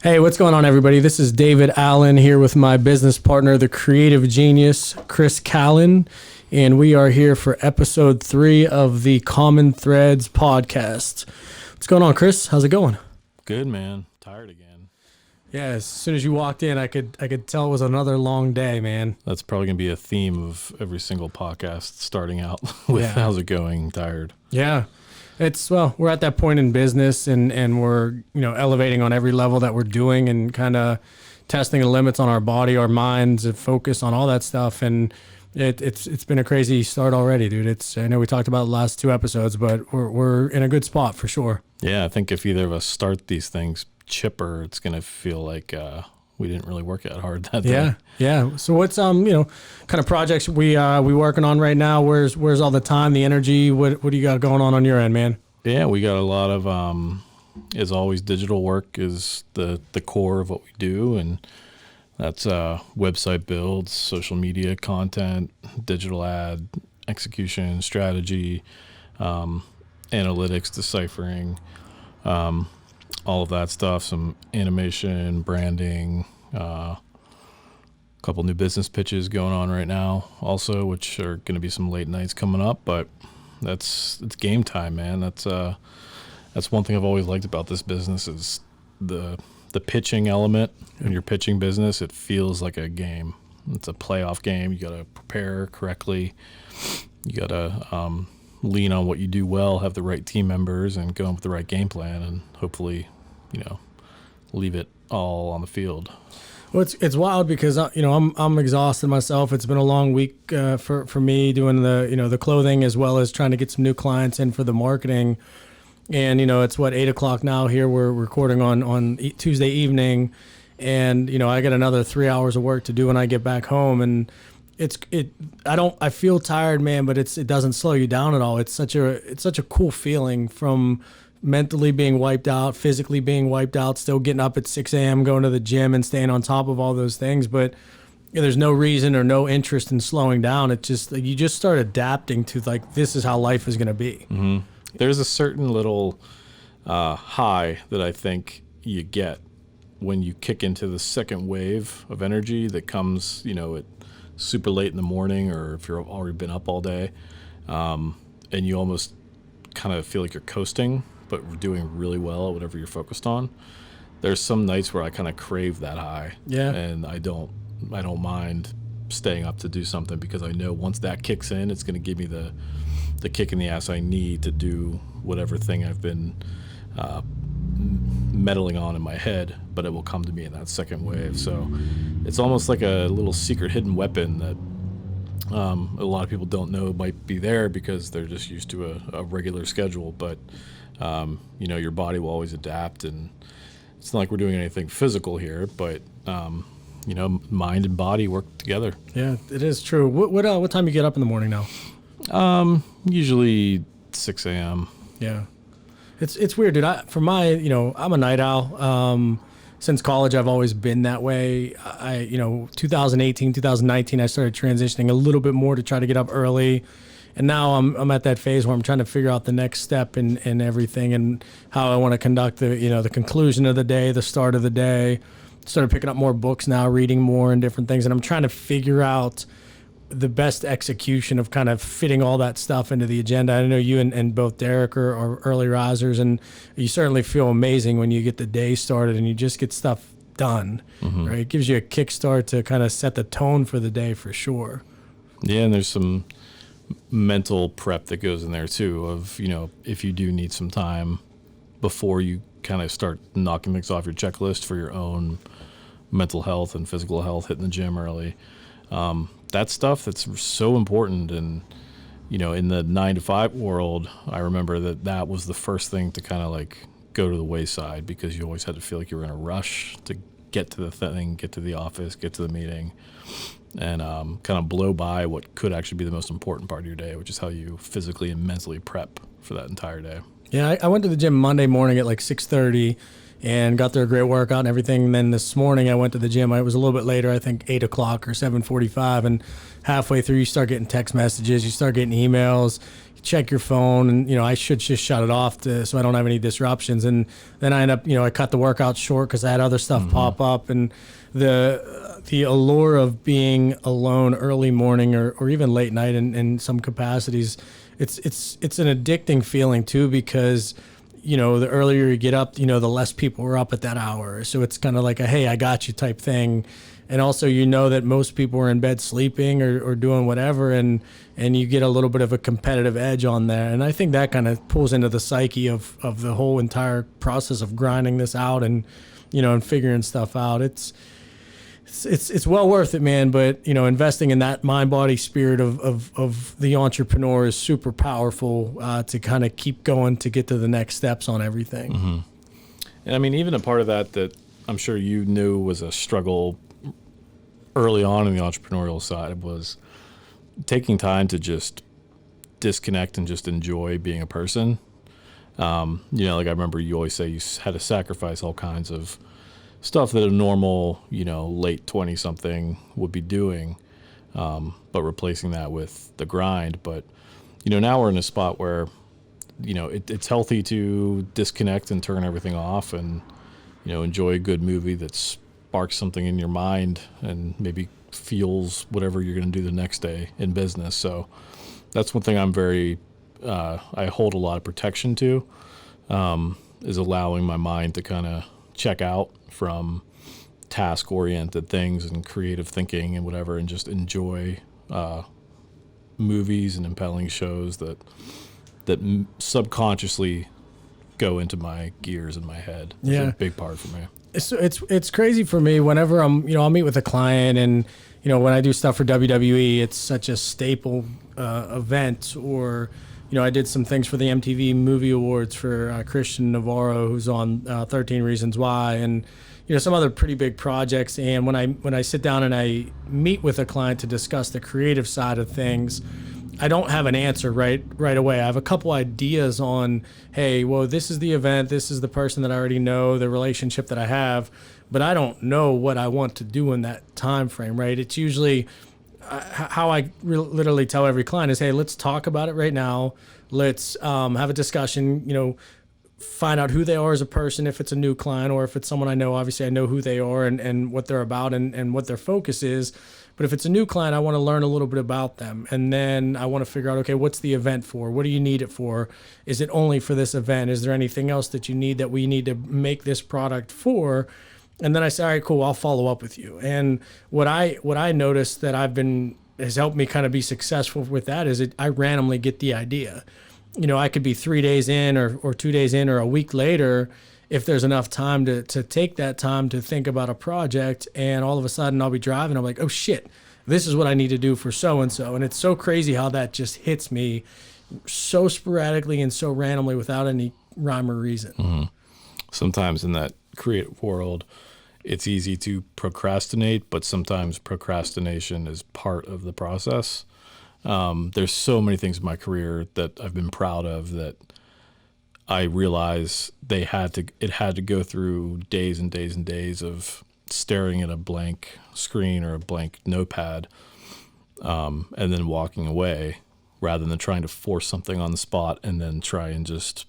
Hey, what's going on, everybody? This is David Allen here with my business partner, the creative genius, Chris Callen, and we are here for episode 3 of the Common Threads podcast. What's going on, Chris? How's it going? Good, man. Tired again. Yeah, as soon as you walked in, I could tell it was another long day, man. That's probably going to be a theme of every single podcast starting out with how's it going, tired. Yeah. We're at that point in business and we're, elevating on every level that we're doing and kind of testing the limits on our body, our minds, and focus on all that stuff. And it's been a crazy start already, dude. I know we talked about the last 2 episodes, but we're in a good spot for sure. Yeah, I think if either of us start these things chipper, it's going to feel like we didn't really work that hard that day. Yeah. So what's kind of projects we working on right now? Where's all the time, the energy? What do you got going on your end, man? Yeah, we got a lot of as always, digital work is the core of what we do, and that's website builds, social media content, digital ad execution, strategy, analytics, deciphering, all of that stuff, some animation, branding, a couple new business pitches going on right now also, which are going to be some late nights coming up, but it's game time, man. That's one thing I've always liked about this business is the pitching element. When you're pitching business, it feels like a game. It's a playoff game. You got to prepare correctly. You got to lean on what you do well, have the right team members, and go in with the right game plan, and hopefully, leave it all on the field. Well, it's wild because I'm exhausted myself. It's been a long week for me doing the clothing as well as trying to get some new clients in for the marketing. And it's 8:00 now here. We're recording on Tuesday evening, and I got another 3 hours of work to do when I get back home. And I feel tired, man, but it doesn't slow you down at all. It's such a cool feeling from mentally being wiped out, physically being wiped out, still getting up at 6 a.m., going to the gym and staying on top of all those things. But there's no reason or no interest in slowing down. It's just you just start adapting to this is how life is going to be. Mm-hmm. There's a certain little high that I think you get when you kick into the second wave of energy that comes, at super late in the morning, or if you've already been up all day, and you almost kind of feel like you're coasting, but we're doing really well at whatever you're focused on. There's some nights where I kind of crave that high. Yeah. And I don't mind staying up to do something because I know once that kicks in, it's going to give me the kick in the ass I need to do whatever thing I've been meddling on in my head, but it will come to me in that second wave. So it's almost like a little secret hidden weapon that a lot of people don't know might be there because they're just used to a regular schedule. But your body will always adapt, and it's not like we're doing anything physical here, but mind and body work together. Yeah, it is true. What time you get up in the morning now? Usually 6 a.m. Yeah. It's weird, dude. I'm a night owl. Since college, I've always been that way. 2018, 2019, I started transitioning a little bit more to try to get up early. And now I'm at that phase where I'm trying to figure out the next step in everything and how I want to conduct the conclusion of the day, the start of the day. Started picking up more books now, reading more and different things. And I'm trying to figure out the best execution of kind of fitting all that stuff into the agenda. I know you and both Derek are early risers, and you certainly feel amazing when you get the day started and you just get stuff done, mm-hmm. right? It gives you a kickstart to kind of set the tone for the day for sure. Yeah, and there's some mental prep that goes in there too of, if you do need some time before you kind of start knocking things off your checklist for your own mental health and physical health, hitting the gym early. That stuff that's so important. And, in the 9-to-5 world, I remember that was the first thing to kind of go to the wayside because you always had to feel like you were in a rush to get to the thing, get to the office, get to the meeting, and kind of blow by what could actually be the most important part of your day, which is how you physically and mentally prep for that entire day. Yeah, I went to the gym Monday morning at 6:30 and got there a great workout and everything. And then this morning I went to the gym. I was a little bit later, I think 8:00 or 7:45. And halfway through, you start getting text messages, you start getting emails. check your phone, and I should just shut it off so I don't have any disruptions. And then I end up, I cut the workout short because I had other stuff pop up, and the allure of being alone early morning or even late night in some capacities, it's an addicting feeling too, because the earlier you get up, the less people are up at that hour. So it's kind of like a, hey, I got you type thing. And also, that most people are in bed sleeping or doing whatever, and you get a little bit of a competitive edge on there. And I think that kind of pulls into the psyche of the whole entire process of grinding this out and, and figuring stuff out. It's well worth it, man. But, investing in that mind, body, spirit of the entrepreneur is super powerful to kind of keep going to get to the next steps on everything. Mm-hmm. And I mean, even a part of that I'm sure you knew was a struggle early on in the entrepreneurial side was taking time to just disconnect and just enjoy being a person. Like I remember you always say you had to sacrifice all kinds of stuff that a normal, late 20-something would be doing, but replacing that with the grind. But, now we're in a spot where, it's healthy to disconnect and turn everything off and, enjoy a good movie that sparks something in your mind and maybe fuels whatever you're going to do the next day in business. So that's one thing I'm very, I hold a lot of protection to, is allowing my mind to kind of check out from task-oriented things and creative thinking and whatever, and just enjoy movies and impelling shows that subconsciously go into my gears in my head. It's a big part for me. It's crazy for me whenever I'll meet with a client, and when I do stuff for WWE, it's such a staple event. Or I did some things for the MTV Movie Awards for Christian Navarro, who's on 13 Reasons Why, and some other pretty big projects. And when I sit down and I meet with a client to discuss the creative side of things, I don't have an answer right away. I have a couple ideas on, hey, well, this is the event, this is the person that I already know, the relationship that I have, but I don't know what I want to do in that time frame, right? It's usually how I literally tell every client is, hey, let's talk about it right now. Let's have a discussion, find out who they are as a person, if it's a new client, or if it's someone I know. Obviously I know who they are and what they're about and what their focus is. But if it's a new client, I want to learn a little bit about them. And then I want to figure out, okay, what's the event for? What do you need it for? Is it only for this event? Is there anything else that you need that we need to make this product for? And then I say, all right, cool, I'll follow up with you. And what I noticed that has helped me kind of be successful with that is I randomly get the idea. I could be 3 days in or 2 days in or a week later, if there's enough time to take that time to think about a project, and all of a sudden I'll be driving, I'm like, oh shit, this is what I need to do for so-and-so. And it's so crazy how that just hits me so sporadically and so randomly without any rhyme or reason. Mm-hmm. Sometimes in that creative world, it's easy to procrastinate, but sometimes procrastination is part of the process. There's so many things in my career that I've been proud of that I realize it had to go through days and days and days of staring at a blank screen or a blank notepad, and then walking away rather than trying to force something on the spot and then try and just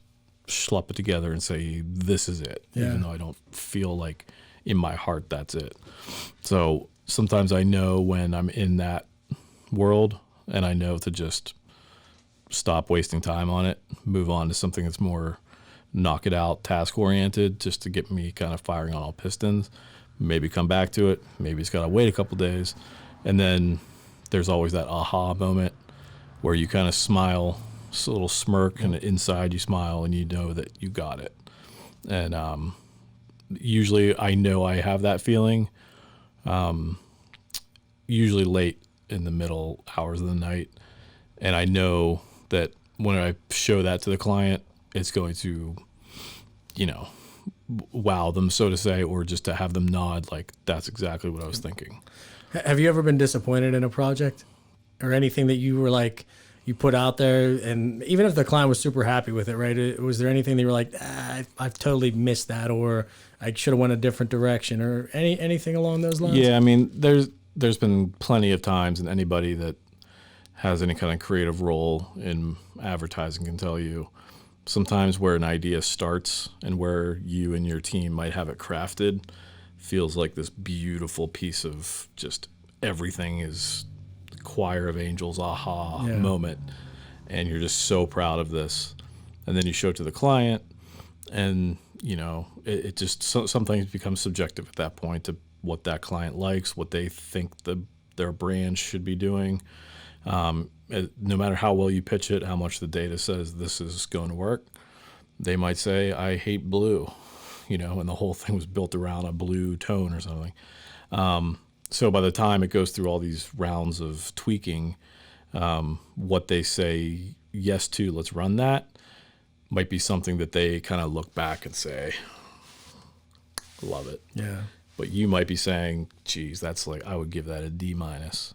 schlep it together and say, this is it, even though I don't feel like in my heart that's it. So sometimes I know when I'm in that world, and I know to just stop wasting time on it, move on to something that's more knock it out, task oriented, just to get me kind of firing on all pistons. Maybe come back to it. Maybe it's got to wait a couple days. And then there's always that aha moment where you kind of smile, a little smirk, and inside you smile and you know that you got it. And usually I know I have that feeling, usually late in the middle hours of the night. And I know that when I show that to the client, it's going to, wow them, so to say, or just to have them nod like, that's exactly what I was thinking. Have you ever been disappointed in a project or anything that you were like, you put out there, and even if the client was super happy with it, right? Was there anything that you were like, I've totally missed that, or I should have went a different direction, or anything along those lines? Yeah, I mean, there's been plenty of times, and anybody that has any kind of creative role in advertising can tell you sometimes where an idea starts and where you and your team might have it crafted feels like this beautiful piece of just everything is choir of angels aha moment, and you're just so proud of this, and then you show it to the client, and it just some things become subjective at that point to what that client likes, what they think their brand should be doing. No matter how well you pitch it, how much the data says this is going to work, they might say, I hate blue, and the whole thing was built around a blue tone or something. So by the time it goes through all these rounds of tweaking, what they say yes to, let's run that, might be something that they kind of look back and say, love it. Yeah. But you might be saying, geez, that's like, I would give that a D minus,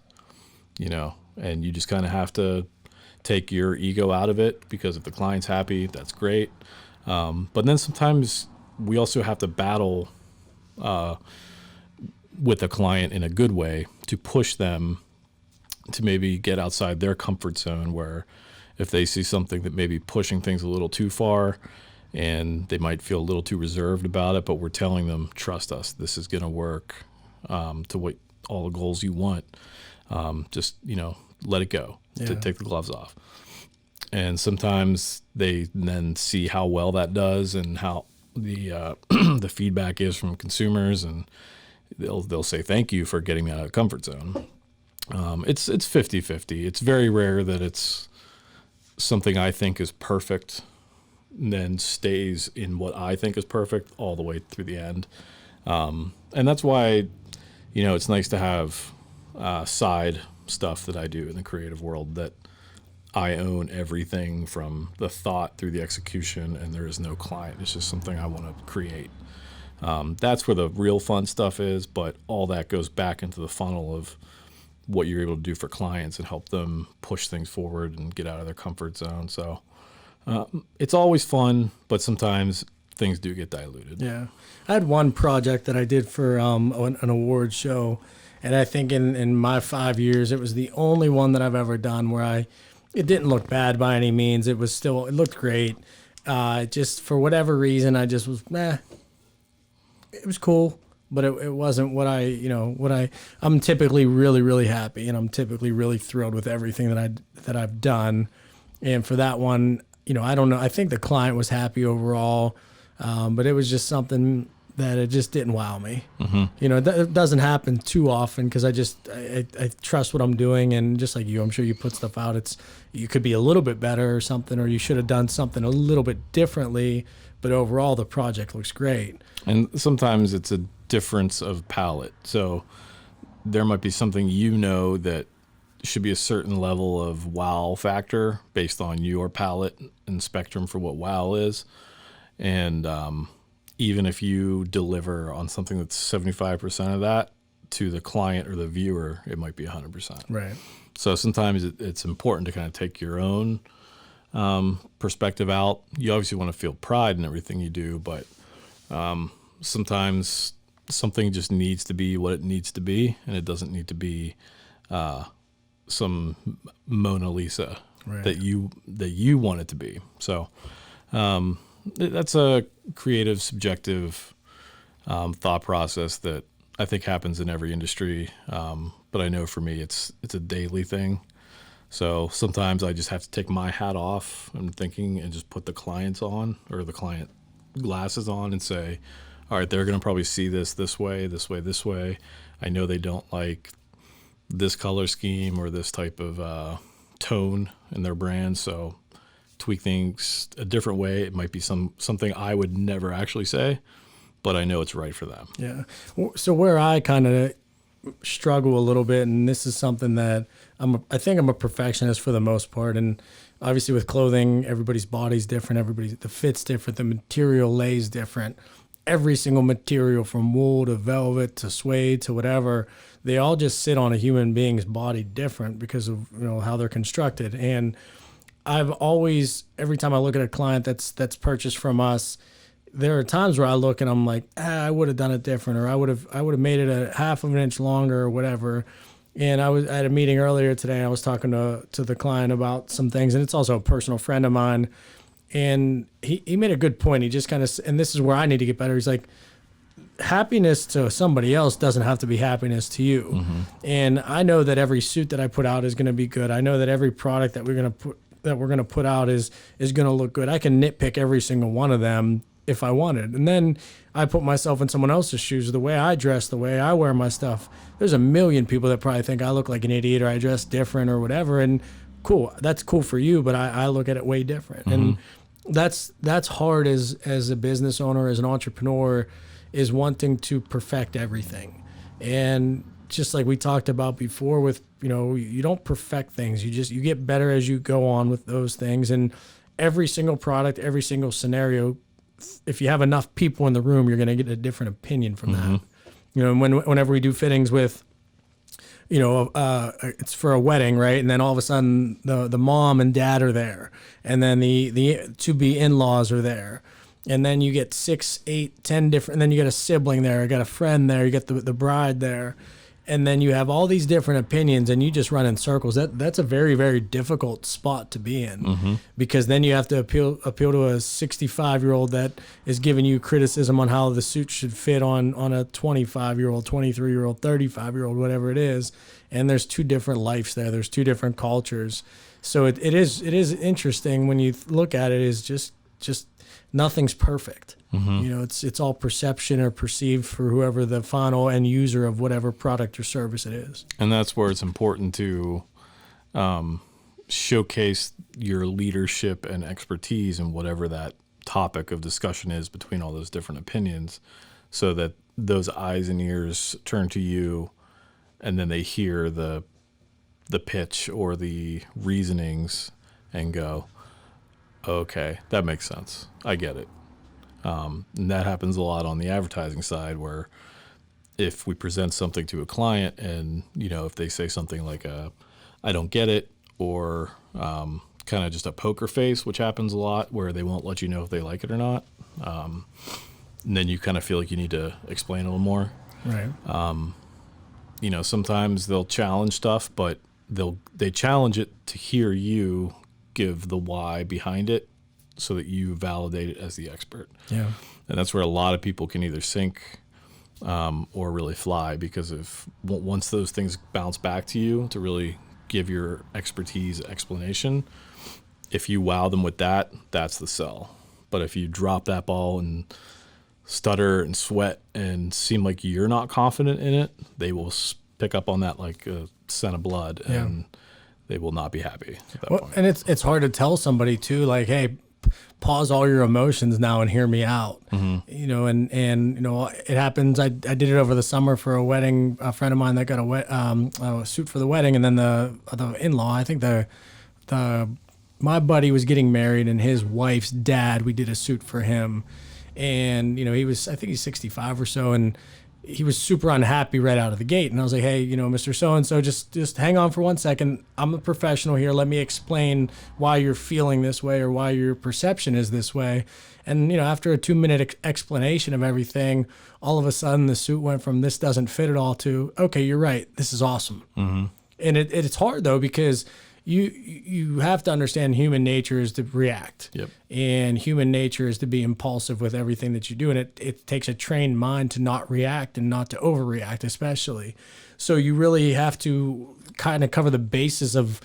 and you just kind of have to take your ego out of it, because if the client's happy, that's great. But then sometimes we also have to battle with the client in a good way to push them to maybe get outside their comfort zone, where if they see something that may be pushing things a little too far and they might feel a little too reserved about it, but we're telling them, trust us, this is going to work to what all the goals you want. Just, let it go, to take the gloves off. And sometimes they then see how well that does and how the the feedback is from consumers, and they'll say thank you for getting me out of the comfort zone. It's 50-50. It's very rare that it's something I think is perfect and then stays in what I think is perfect all the way through the end. And that's why, it's nice to have side stuff that I do in the creative world, that I own everything from the thought through the execution, and there is no client. It's just something I want to create. That's where the real fun stuff is, but all that goes back into the funnel of what you're able to do for clients and help them push things forward and get out of their comfort zone. So it's always fun, but sometimes things do get diluted. Yeah. I had one project that I did for an award show, and I think in my 5 years, it was the only one that I've ever done where it didn't look bad by any means. It looked great. Just for whatever reason, I just was, it was cool, but it wasn't what I'm typically really, really happy, and I'm typically really thrilled with everything that I've done. And for that one, I don't know, I think the client was happy overall, but it was just something that it just didn't wow me. Mm-hmm. It doesn't happen too often, because I trust what I'm doing, and just like you, I'm sure you put stuff out. You could be a little bit better or something, or you should have done something a little bit differently, but overall the project looks great. And sometimes it's a difference of palette. So there might be something that should be a certain level of wow factor based on your palette and spectrum for what wow is. And even if you deliver on something that's 75% of that, to the client or the viewer, it might be 100%. Right. So sometimes it's important to kind of take your own perspective out. You obviously want to feel pride in everything you do, but sometimes something just needs to be what it needs to be, and it doesn't need to be some Mona Lisa that you want it to be. So that's a creative, subjective thought process that I think happens in every industry. But I know for me, it's a daily thing. So sometimes I just have to take my hat off and thinking and just put the clients on, or the client glasses on, and say, all right, they're going to probably see this way, this way, this way. I know they don't like this color scheme or this type of tone in their brand. So tweak things a different way. It might be something I would never actually say, but I know it's right for them. Yeah. So where I kind of struggle a little bit, and this is something that I think I'm a perfectionist for the most part, and obviously with clothing, everybody's body's different, the fit's different, the material lays different. Every single material, from wool to velvet to suede to whatever, they all just sit on a human being's body different because of how they're constructed. And I've always, every time I look at a client that's purchased from us, there are times where I look and I'm like, I would have done it different, or I would have made it a half of an inch longer or whatever. And I was at a meeting earlier today. And I was talking to the client about some things, and it's also a personal friend of mine. And he made a good point. He just kind of, and this is where I need to get better. He's like, happiness to somebody else doesn't have to be happiness to you. And I know that every suit that I put out is going to be good. I know that every product that we're going to put out is going to look good. I can nitpick every single one of them if I wanted. And then I put myself in someone else's shoes, the way I dress, the way I wear my stuff. There's a million people that probably think I look like an idiot or I dress different or whatever. And cool, that's cool for you, but I look at it way different. And that's hard as a business owner, as an entrepreneur, is wanting to perfect everything. And just like we talked about before with, you don't perfect things. You get better as you go on with those things. And every single product, every single scenario, if you have enough people in the room, you're going to get a different opinion from that. Whenever we do fittings with, it's for a wedding, right? And then all of a sudden the mom and dad are there. And then the to-be in-laws are there. And then you get 6, 8, 10 different, and then you get a sibling there, you got a friend there, you get the bride there. And then you have all these different opinions and you just run in circles. That's a very, very difficult spot to be in, because then you have to appeal to a 65-year-old that is giving you criticism on how the suit should fit on a 25-year-old, 23-year-old, 35-year-old, whatever it is. And there's two different lives there. There's two different cultures. So it is interesting when you look at it, is just nothing's perfect. It's all perception or perceived for whoever the final end user of whatever product or service it is. And that's where it's important to showcase your leadership and expertise in whatever that topic of discussion is between all those different opinions, so that those eyes and ears turn to you and then they hear the pitch or the reasonings and go, okay, that makes sense. I get it. And that happens a lot on the advertising side, where if we present something to a client and, if they say something like, I don't get it, or kind of just a poker face, which happens a lot, where they won't let you know if they like it or not. And then you kind of feel like you need to explain a little more. Right. Sometimes they'll challenge stuff, but they challenge it to hear you give the why behind it, so that you validate it as the expert. Yeah. And that's where a lot of people can either sink or really fly, because once those things bounce back to you to really give your expertise explanation, if you wow them with that, that's the sell. But if you drop that ball and stutter and sweat and seem like you're not confident in it, they will pick up on that like a scent of blood, and they will not be happy at that point. And it's hard to tell somebody too, like, hey, pause all your emotions now and hear me out. And it happens. I did it over the summer for a wedding. A friend of mine that got a suit for the wedding, and then the in-law. I think my buddy was getting married, and his wife's dad. We did a suit for him, and I think he's 65 or so, and he was super unhappy right out of the gate. And I was like, hey, Mr. So-and-so, just hang on for 1 second. I'm a professional here. Let me explain why you're feeling this way or why your perception is this way. And, after a 2-minute explanation of everything, all of a sudden the suit went from this doesn't fit at all to, okay, you're right, this is awesome. And it's hard though, because you have to understand human nature is to react. Yep. And human nature is to be impulsive with everything that you do. And it takes a trained mind to not react and not to overreact, especially. So you really have to kind of cover the basis of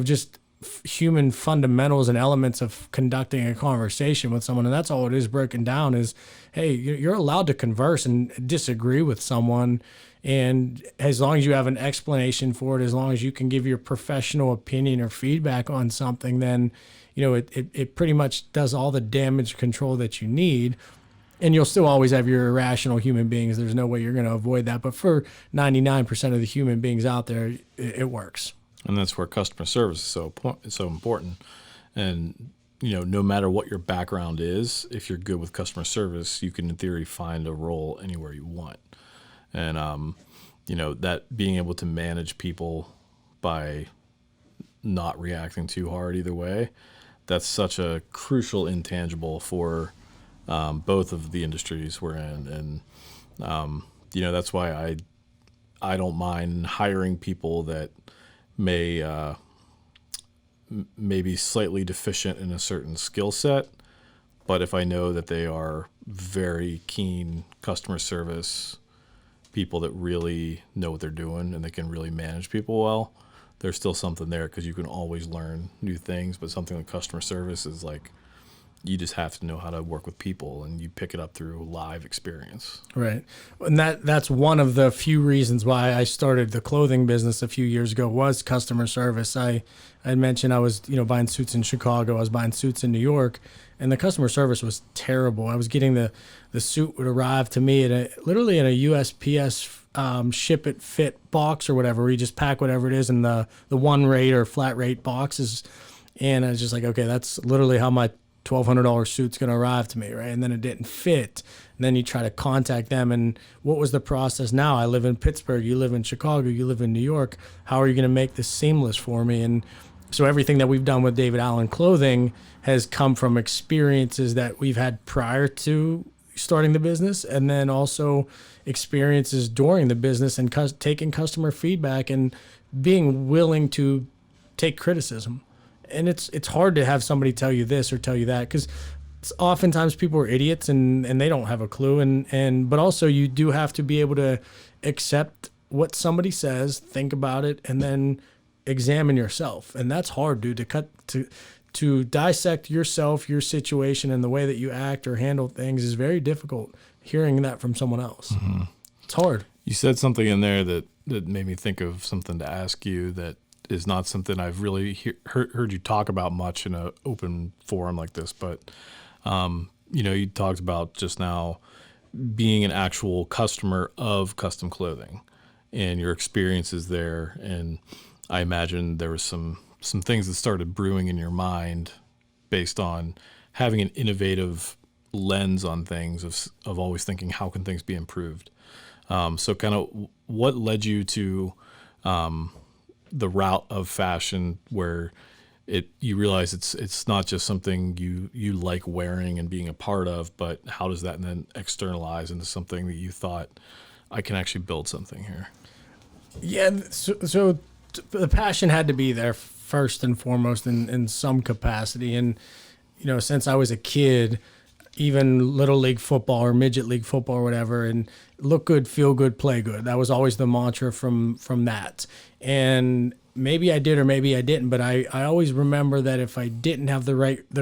just human fundamentals and elements of conducting a conversation with someone. And that's all it is broken down is, hey, you're allowed to converse and disagree with someone. And as long as you have an explanation for it, as long as you can give your professional opinion or feedback on something, then, it pretty much does all the damage control that you need. And you'll still always have your irrational human beings. There's no way you're going to avoid that. But for 99% of the human beings out there, it works. And that's where customer service is so important. And, no matter what your background is, if you're good with customer service, you can, in theory, find a role anywhere you want. And, that being able to manage people by not reacting too hard either way, that's such a crucial intangible for both of the industries we're in. And, that's why I don't mind hiring people that may maybe slightly deficient in a certain skill set, but if I know that they are very keen customer service people that really know what they're doing and they can really manage people well, there's still something there because you can always learn new things. But something like customer service is like, you just have to know how to work with people, and you pick it up through live experience. Right. And that's one of the few reasons why I started the clothing business a few years ago was customer service. I mentioned I was, buying suits in Chicago. I was buying suits in New York, and the customer service was terrible. I was getting the suit would arrive to me literally in a USPS ship it fit box or whatever, where you just pack whatever it is in the one rate or flat rate boxes. And I was just like, okay, that's literally how my $1,200 suit's going to arrive to me, right? And then it didn't fit. And then you try to contact them. And what was the process now? I live in Pittsburgh. You live in Chicago. You live in New York. How are you going to make this seamless for me? And so everything that we've done with David Allen Clothing has come from experiences that we've had prior to starting the business, and then also experiences during the business, and taking customer feedback and being willing to take criticism. And it's hard to have somebody tell you this or tell you that, because oftentimes people are idiots and they don't have a clue. But also you do have to be able to accept what somebody says, think about it, and then examine yourself. And that's hard, dude, to dissect yourself, your situation, and the way that you act or handle things is very difficult. Hearing that from someone else, It's hard. You said something in there that made me think of something to ask you that is not something I've really heard you talk about much in an open forum like this. But, you talked about just now being an actual customer of custom clothing and your experiences there. And I imagine there was some things that started brewing in your mind based on having an innovative lens on things of always thinking, how can things be improved? So kind of what led you to the route of fashion where you realize it's not just something you like wearing and being a part of, but how does that then externalize into something that you thought, I can actually build something here? Yeah, so the passion had to be there first and foremost in some capacity. And, since I was a kid, even little league football or midget league football or whatever, and look good, feel good, play good. That was always the mantra from that. And maybe I did or maybe I didn't, but I always remember that if I didn't have the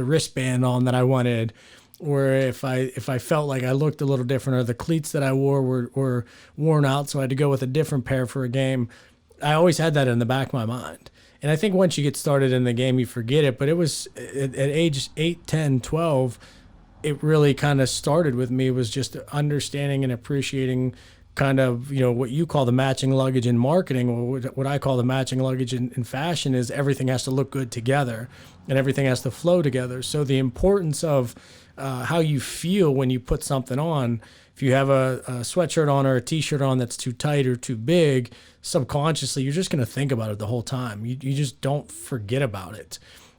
wristband on that I wanted, or if I felt like I looked a little different, or the cleats that I wore were worn out, so I had to go with a different pair for a game, I always had that in the back of my mind. And I think once you get started in the game, you forget it. But it was at age 8, 10, 12, it really kind of started with me, was just understanding and appreciating kind of, what you call the matching luggage in marketing, or what I call the matching luggage in fashion, is everything has to look good together and everything has to flow together. So the importance of how you feel when you put something on. If you have a sweatshirt on or a t-shirt on that's too tight or too big, subconsciously, you're just going to think about it the whole time. You just don't forget about it.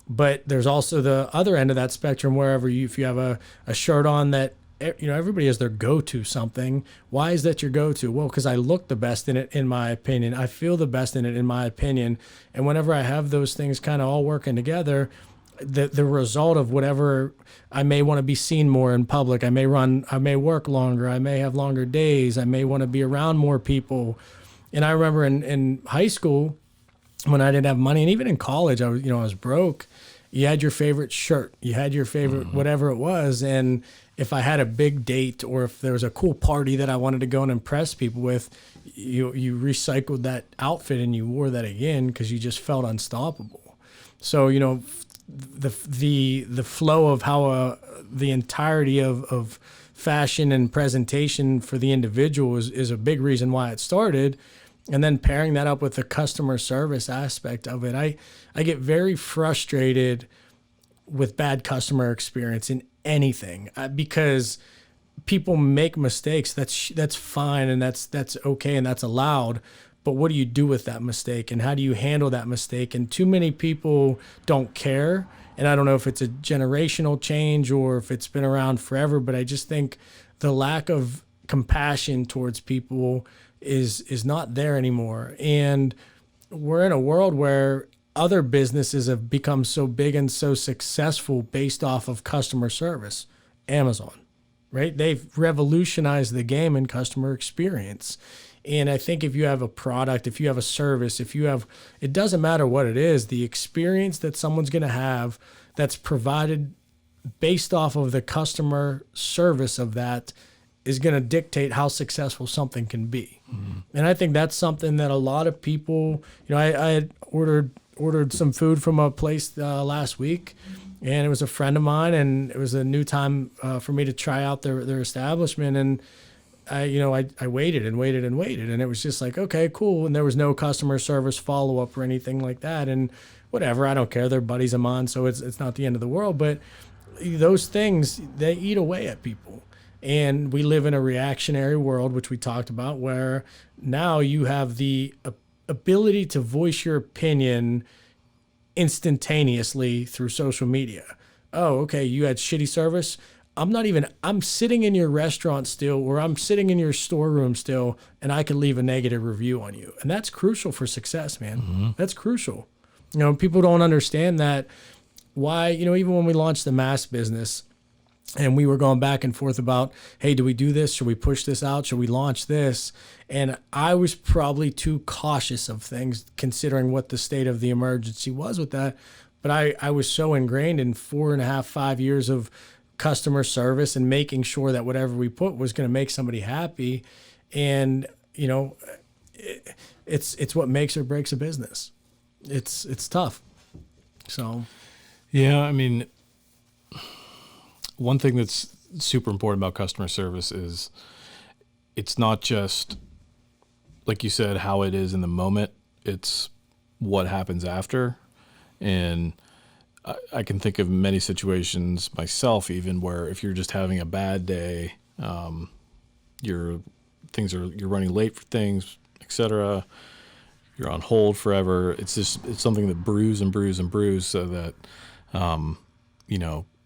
But there's also the other end of that spectrum, wherever if you have a shirt on that, everybody has their go-to something. Why is that your go-to? Well, because I look the best in it, in my opinion. I feel the best in it, in my opinion. And whenever I have those things kind of all working together, the result of whatever, I may want to be seen more in public. I may work longer. I may have longer days. I may want to be around more people. And I remember in high school, when I didn't have money, and even in college, I was broke. You had your favorite shirt, you had your favorite whatever it was, and if I had a big date or if there was a cool party that I wanted to go and impress people with, you recycled that outfit and you wore that again because you just felt unstoppable. So the flow of how the entirety of fashion and presentation for the individual is a big reason why it started. And then pairing that up with the customer service aspect of it, I get very frustrated with bad customer experience in anything because people make mistakes. That's fine, and that's okay, and that's allowed. But what do you do with that mistake, and how do you handle that mistake? And too many people don't care. And I don't know if it's a generational change or if it's been around forever, but I just think the lack of compassion towards people is not there anymore. And we're in a world where other businesses have become so big and so successful based off of customer service. Amazon, right? They've revolutionized the game in customer experience. And I think if you have a product, if you have a service, if you have, it doesn't matter what it is, the experience that someone's going to have that's provided based off of the customer service of that is going to dictate how successful something can be. Mm-hmm. And I think that's something that a lot of people, I had ordered some food from a place last week, and it was a friend of mine, and it was a new time for me to try out their establishment. And I waited and waited and waited, and it was just like, okay, cool. And there was no customer service follow-up or anything like that. And whatever, I don't care. They're buddies of mine, so it's not the end of the world. But those things, they eat away at people. And we live in a reactionary world, which we talked about, where now you have the ability to voice your opinion instantaneously through social media. Oh, okay, you had shitty service. I'm sitting in your restaurant still, or I'm sitting in your storeroom still, and I could leave a negative review on you. And that's crucial for success, man. Mm-hmm. That's crucial. People don't understand that. Why, even when we launched the mask business, and we were going back and forth about, hey, do we do this? Should we push this out? Should we launch this? And I was probably too cautious of things, considering what the state of the emergency was with that. But I was so ingrained in 4.5, 5 years of customer service and making sure that whatever we put was going to make somebody happy. And, it's what makes or breaks a business. It's tough. So. Yeah, I mean, one thing that's super important about customer service is it's not just, like you said, how it is in the moment. It's what happens after. And I can think of many situations myself, even where if you're just having a bad day, you're running late for things, etc. You're on hold forever. It's something that brews and brews and brews, so that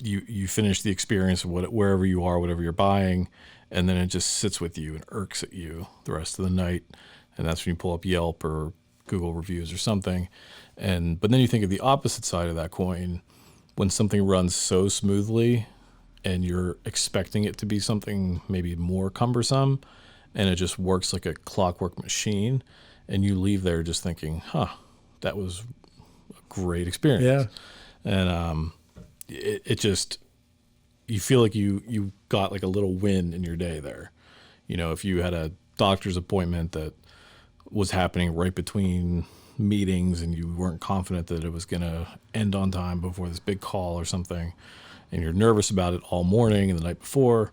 you finish the experience of wherever you are, whatever you're buying, and then it just sits with you and irks at you the rest of the night. And that's when you pull up Yelp or Google reviews or something. But then you think of the opposite side of that coin, when something runs so smoothly and you're expecting it to be something maybe more cumbersome, and it just works like a clockwork machine, and you leave there just thinking, that was a great experience. Yeah. And it just, you feel like you got like a little win in your day there. If you had a doctor's appointment that was happening right between meetings and you weren't confident that it was going to end on time before this big call or something, and you're nervous about it all morning and the night before,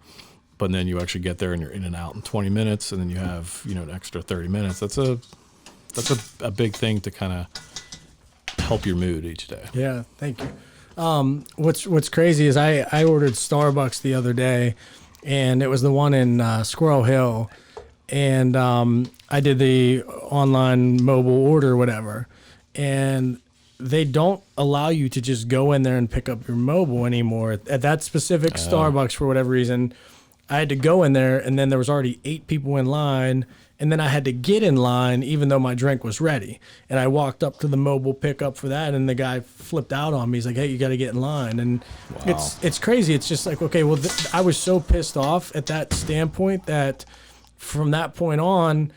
but then you actually get there and you're in and out in 20 minutes, and then you have an extra 30 minutes. That's a big thing to kind of help your mood each day. Yeah, thank you. What's crazy is I ordered Starbucks the other day, and it was the one in Squirrel Hill, and I did the online mobile order, whatever, and they don't allow you to just go in there and pick up your mobile anymore. At that specific Starbucks, for whatever reason, I had to go in there, and then there was already 8 people in line, and then I had to get in line even though my drink was ready. And I walked up to the mobile pickup for that, and the guy flipped out on me. He's like, hey, you got to get in line. And wow. It's crazy. It's just like, okay, well, I was so pissed off at that standpoint that from that point on,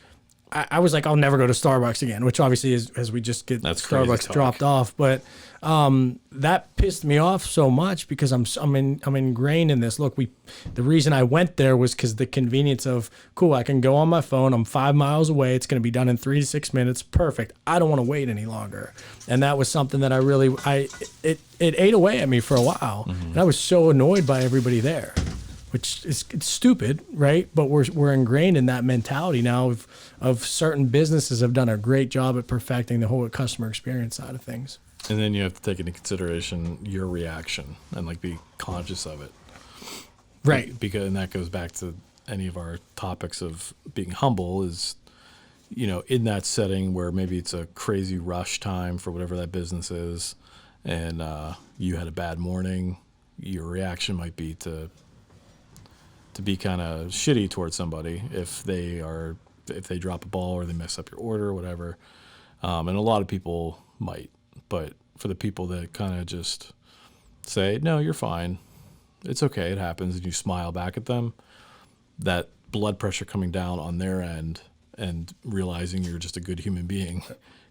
I was like, I'll never go to Starbucks again, which obviously is as we just get That's Starbucks dropped off. But that pissed me off so much because I'm ingrained in this. Look, the reason I went there was because the convenience of, cool, I can go on my phone. I'm 5 miles away. It's going to be done in 3 to 6 minutes. Perfect. I don't want to wait any longer. And that was something that it ate away at me for a while. Mm-hmm. And I was so annoyed by everybody there, which is it's stupid, right? But we're ingrained in that mentality now of certain businesses have done a great job at perfecting the whole customer experience side of things. And then you have to take into consideration your reaction and like be conscious of it. Right. And that goes back to any of our topics of being humble is, in that setting where maybe it's a crazy rush time for whatever that business is, and you had a bad morning, your reaction might be to to be kind of shitty towards somebody if they drop a ball or they mess up your order or whatever. And a lot of people might, but for the people that kind of just say, no, you're fine, it's okay, it happens, and you smile back at them, that blood pressure coming down on their end and realizing you're just a good human being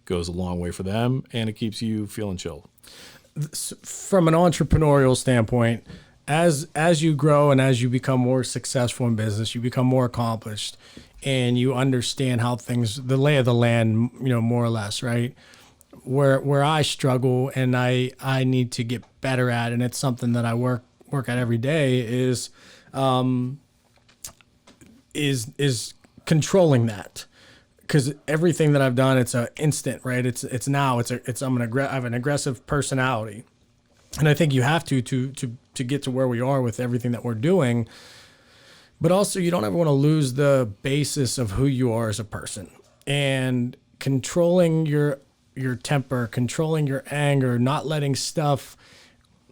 goes a long way for them, and it keeps you feeling chill. From an entrepreneurial standpoint, as you grow and as you become more successful in business, you become more accomplished, and you understand how things, the lay of the land, more or less, right? Where I struggle and I need to get better at, and it's something that I work at every day, is controlling that. Because everything that I've done, it's an instant, right? It's now. I have an aggressive personality, and I think you have to get to where we are with everything that we're doing. But also, you don't ever want to lose the basis of who you are as a person, and controlling your temper, controlling your anger, not letting stuff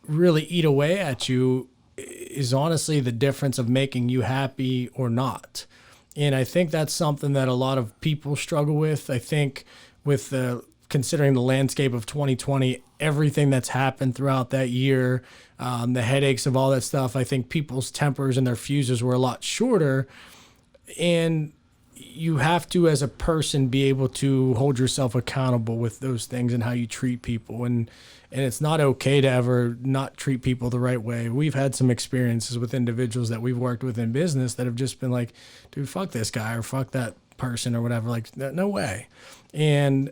really eat away at you is honestly the difference of making you happy or not. And I think that's something that a lot of people struggle with. I think with considering the landscape of 2020, everything that's happened throughout that year, the headaches of all that stuff, I think people's tempers and their fuses were a lot shorter. And you have to, as a person, be able to hold yourself accountable with those things and how you treat people. And it's not okay to ever not treat people the right way. We've had some experiences with individuals that we've worked with in business that have just been like, dude, fuck this guy or fuck that person or whatever. Like, no way. And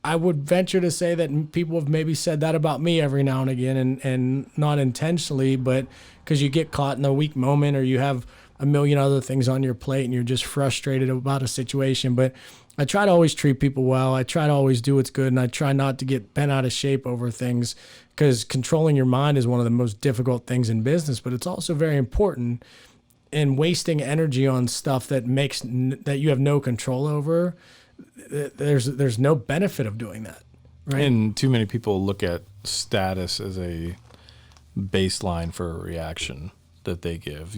I would venture to say that people have maybe said that about me every now and again, and not intentionally, but because you get caught in a weak moment or you have a million other things on your plate and you're just frustrated about a situation. But I try to always treat people well. I try to always do what's good, and I try not to get bent out of shape over things, because controlling your mind is one of the most difficult things in business, but it's also very important. And wasting energy on stuff that you have no control over, there's no benefit of doing that, right? And too many people look at status as a baseline for a reaction that they give.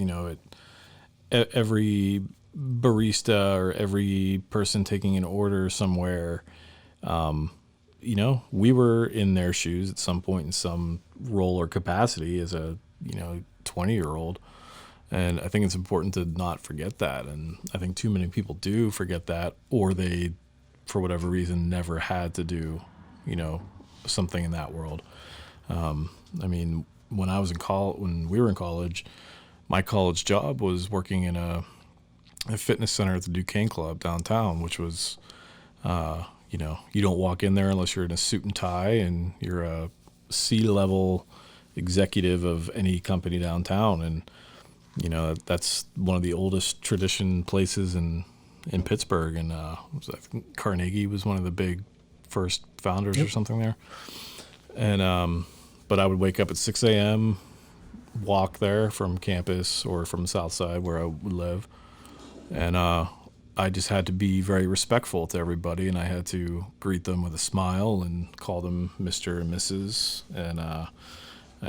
Every barista or every person taking an order somewhere, we were in their shoes at some point in some role or capacity as a 20-year-old. And I think it's important to not forget that. And I think too many people do forget that, or they, for whatever reason, never had to do, something in that world. When we were in college, my college job was working in a fitness center at the Duquesne Club downtown, which was, you don't walk in there unless you're in a suit and tie and you're a C-level executive of any company downtown. And that's one of the oldest tradition places in Pittsburgh, and I think Carnegie was one of the big first founders or something there. And but I would wake up at 6 a.m., walk there from campus or from the South Side where I would live, and I just had to be very respectful to everybody, and I had to greet them with a smile and call them Mr. and Mrs. And I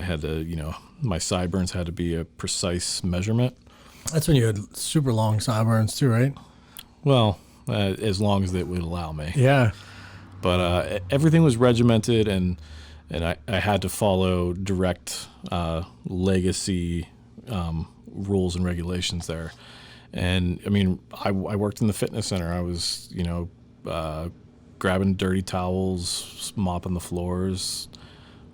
had to, my sideburns had to be a precise measurement. That's when you had super long sideburns too, right? Well, as long as they would allow me. Yeah. But everything was regimented, and I had to follow direct legacy rules and regulations there. And I worked in the fitness center. I was, grabbing dirty towels, mopping the floors,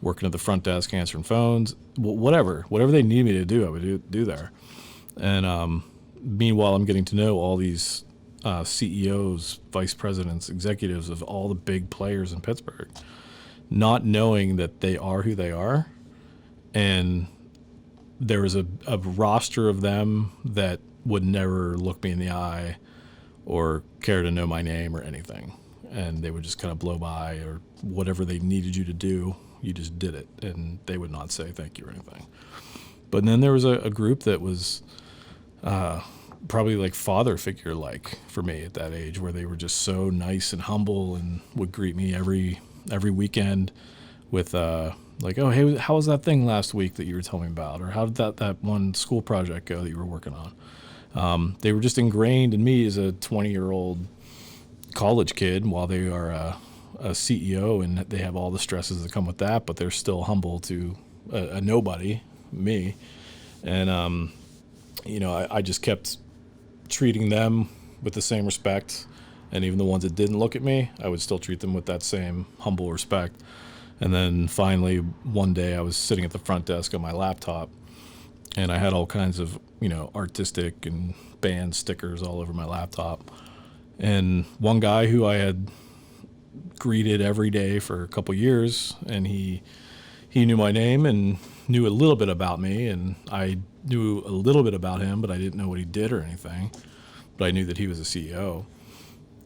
working at the front desk, answering phones, whatever they needed me to do, I would do there. And meanwhile, I'm getting to know all these CEOs, vice presidents, executives of all the big players in Pittsburgh, not knowing that they are who they are. And there was a roster of them that would never look me in the eye or care to know my name or anything. And they would just kind of blow by, or whatever they needed you to do, you just did it. And they would not say thank you or anything. But then there was a group that was probably like father figure like for me at that age, where they were just so nice and humble and would greet me every weekend with Like, oh, hey, how was that thing last week that you were telling me about? Or how did that one school project go that you were working on? They were just ingrained in me as a 20-year-old college kid while they are a CEO and they have all the stresses that come with that, but they're still humble to a nobody, me. And, I just kept treating them with the same respect. And even the ones that didn't look at me, I would still treat them with that same humble respect. And then finally, one day I was sitting at the front desk on my laptop and I had all kinds of, artistic and band stickers all over my laptop. And one guy who I had greeted every day for a couple years, and he knew my name and knew a little bit about me, and I knew a little bit about him, but I didn't know what he did or anything. But I knew that he was a CEO.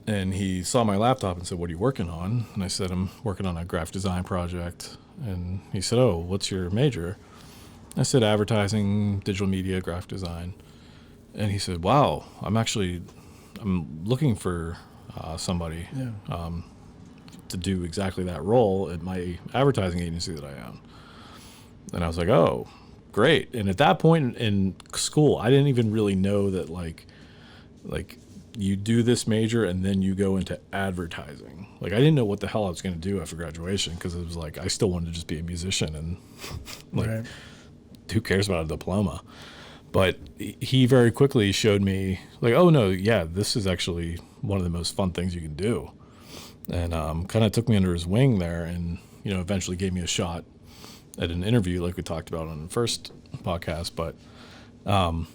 And he saw my laptop and said, "What are you working on?" And I said, "I'm working on a graphic design project." And he said, "Oh, what's your major?" I said, "Advertising, digital media, graphic design." And he said, "Wow, I'm looking for somebody to do exactly that role at my advertising agency that I own." And I was like, "Oh, great." And at that point in school, I didn't even really know that like you do this major and then you go into advertising. Like I didn't know what the hell I was going to do after graduation because it was like I still wanted to just be a musician and like Right. who cares about a diploma? But he very quickly showed me like, oh no, yeah, this is actually one of the most fun things you can do. And kind of took me under his wing there and, eventually gave me a shot at an interview like we talked about on the first podcast. But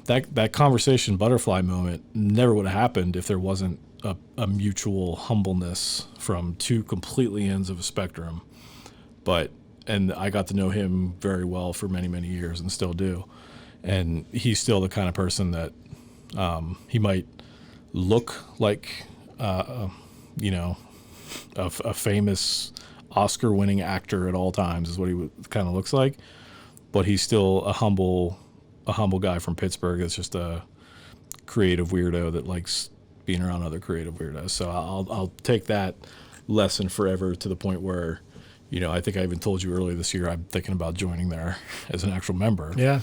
that conversation butterfly moment never would have happened if there wasn't a mutual humbleness from two completely ends of a spectrum. And I got to know him very well for many, many years and still do. And he's still the kind of person that he might look like, a famous Oscar-winning actor at all times is what he kind of looks like. But he's still a humble guy from Pittsburgh that's just a creative weirdo that likes being around other creative weirdos. So I'll take that lesson forever to the point where, I think I even told you earlier this year I'm thinking about joining there as an actual member. Yeah.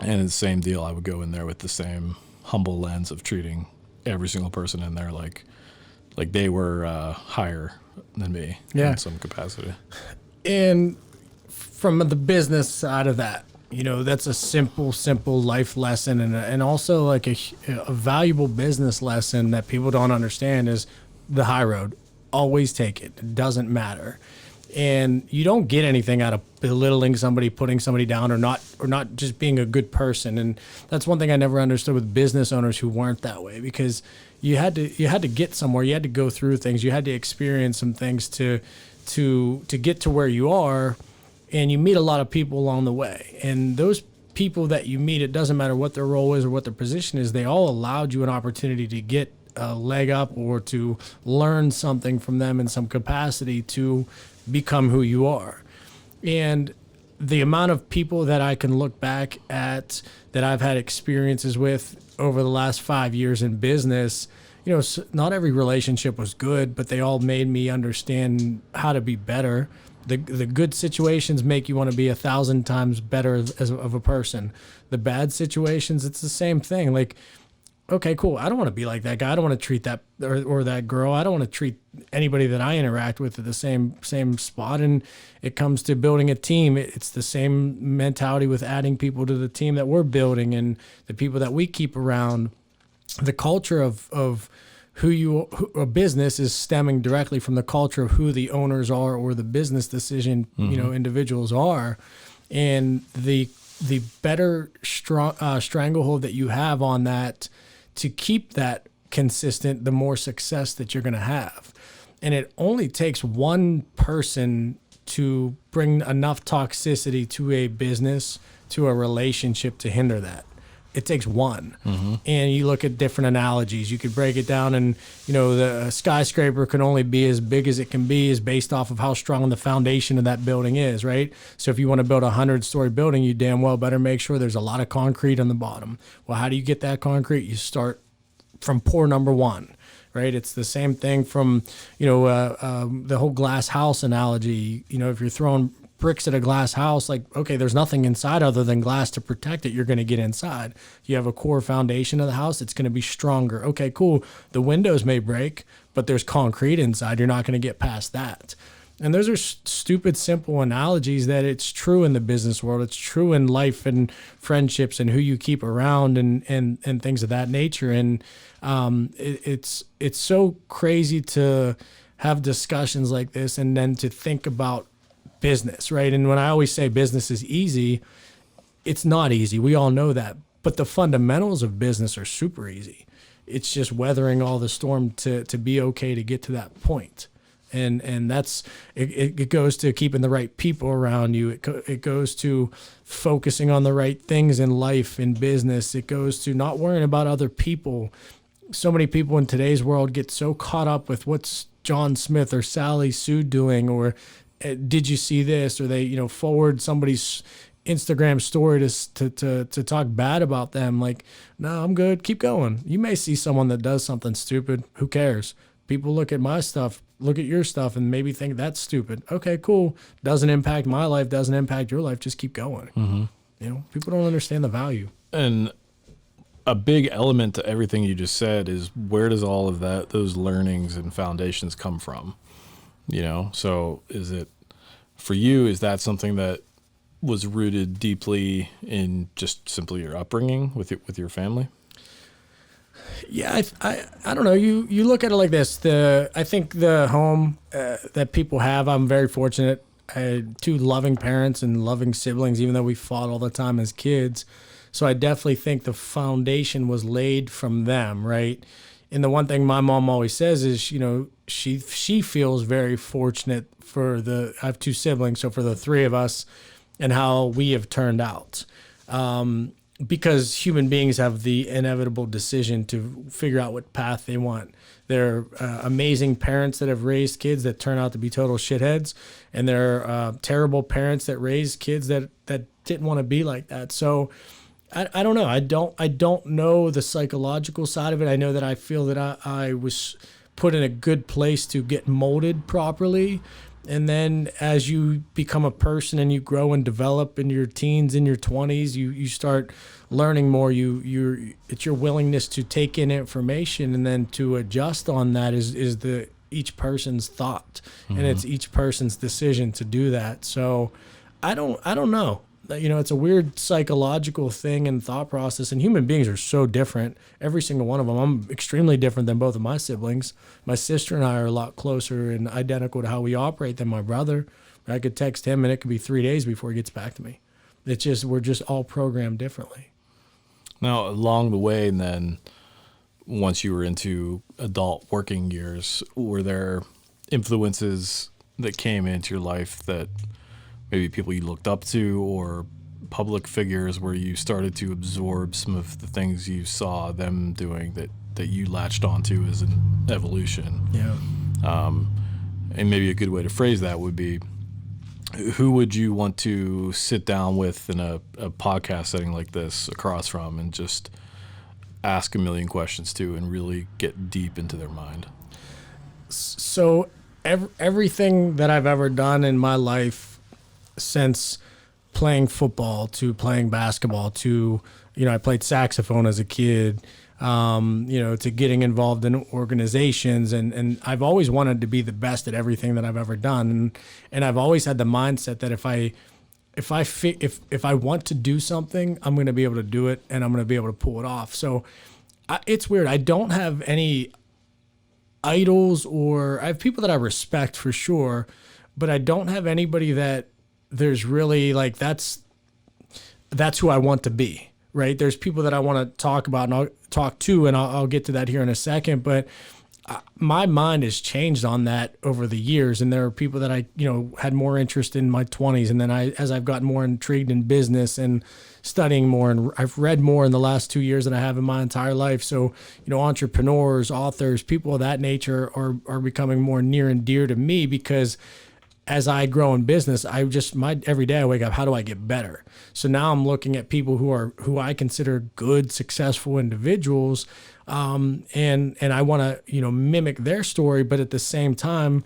And it's the same deal. I would go in there with the same humble lens of treating every single person in there like they were higher than me in some capacity. And from the business side of that, that's a simple life lesson and also like a valuable business lesson that people don't understand is the high road. Always take it. It doesn't matter. And you don't get anything out of belittling somebody, putting somebody down, or not just being a good person. And that's one thing I never understood with business owners who weren't that way, because you had to get somewhere. You had to go through things. You had to experience some things to get to where you are. And you meet a lot of people along the way. And those people that you meet, it doesn't matter what their role is or what their position is, they all allowed you an opportunity to get a leg up or to learn something from them in some capacity to become who you are. And the amount of people that I can look back at that I've had experiences with over the last 5 years in business, not every relationship was good, but they all made me understand how to be better. The good situations make you want to be 1,000 times better of a person. The bad situations, it's the same thing. Like, okay, cool. I don't want to be like that guy. I don't want to treat that or that girl. I don't want to treat anybody that I interact with at the same spot. And it comes to building a team. It's the same mentality with adding people to the team that we're building and the people that we keep around. The culture of a business is stemming directly from the culture of who the owners are or the business decision, individuals are. And the better stranglehold that you have on that to keep that consistent, the more success that you're going to have. And it only takes one person to bring enough toxicity to a business, to a relationship to hinder that. It takes one. Mm-hmm. And you look at different analogies. You could break it down and, the skyscraper can only be as big as it can be is based off of how strong the foundation of that building is, right? So if you want to build a 100-story building, you damn well better make sure there's a lot of concrete on the bottom. Well, how do you get that concrete? You start from pour number one, right? It's the same thing from, the whole glass house analogy. If you're throwing bricks at a glass house, like, okay, there's nothing inside other than glass to protect it. You're going to get inside. You have a core foundation of the house. It's going to be stronger. Okay, cool. The windows may break, but there's concrete inside. You're not going to get past that. And those are stupid, simple analogies that it's true in the business world. It's true in life and friendships and who you keep around and things of that nature. And it's so crazy to have discussions like this and then to think about business, right? And when I always say business is easy, it's not easy. We all know that. But the fundamentals of business are super easy. It's just weathering all the storm to be okay to get to that point. And that's it goes to keeping the right people around you. It goes to focusing on the right things in life, in business. It goes to not worrying about other people. So many people in today's world get so caught up with what's John Smith or Sally Sue doing, or did you see this, or they forward somebody's Instagram story to talk bad about them. Like, no, I'm good. Keep going. You may see someone that does something stupid. Who cares? People look at my stuff, look at your stuff, and maybe think that's stupid. Okay, cool. Doesn't impact my life, doesn't impact your life. Just keep going. Mm-hmm. People don't understand the value. And a big element to everything you just said is, where does all of those learnings and foundations come from? So is it, for you, is that something that was rooted deeply in just simply your upbringing with your family? Yeah, I don't know. You look at it like this. I think the home that people have, I'm very fortunate. I had two loving parents and loving siblings, even though we fought all the time as kids. So I definitely think the foundation was laid from them, right? And the one thing my mom always says is, she feels very fortunate I have two siblings, so for the three of us and how we have turned out. Because human beings have the inevitable decision to figure out what path they want. They're amazing parents that have raised kids that turn out to be total shitheads, and they're terrible parents that raise kids that didn't want to be like that. So I don't know. I don't know the psychological side of it. I know that I feel that I was put in a good place to get molded properly. And then as you become a person and you grow and develop in your teens, in your 20s, you start learning more. It's your willingness to take in information and then to adjust on that is each person's thought. Mm-hmm. And it's each person's decision to do that. So I don't know. It's a weird psychological thing and thought process, and human beings are so different. Every single one of them. I'm extremely different than both of my siblings. My sister and I are a lot closer and identical to how we operate than my brother. I could text him and it could be 3 days before he gets back to me. It's just, we're just all programmed differently. Now, along the way, and then once you were into adult working years, were there influences that came into your life that maybe people you looked up to, or public figures where you started to absorb some of the things you saw them doing that you latched onto as an evolution? Yeah. And maybe a good way to phrase that would be, who would you want to sit down with in a podcast setting like this across from and just ask a million questions to and really get deep into their mind? So everything that I've ever done in my life, since playing football to playing basketball to, I played saxophone as a kid, to getting involved in organizations. And I've always wanted to be the best at everything that I've ever done. And I've always had the mindset that if I want to do something, I'm going to be able to do it and I'm going to be able to pull it off. So it's weird. I don't have any idols, or I have people that I respect for sure, but I don't have anybody that there's really like, that's who I want to be, right? There's people that I want to talk about and I'll talk to, and I'll get to that here in a second, but my mind has changed on that over the years. And there are people that I, had more interest in my 20s. And then as I've gotten more intrigued in business and studying more, and I've read more in the last 2 years than I have in my entire life. So, entrepreneurs, authors, people of that nature are becoming more near and dear to me, because as I grow in business, every day I wake up, how do I get better? So now I'm looking at people who I consider good, successful individuals, and I want to, mimic their story, but at the same time,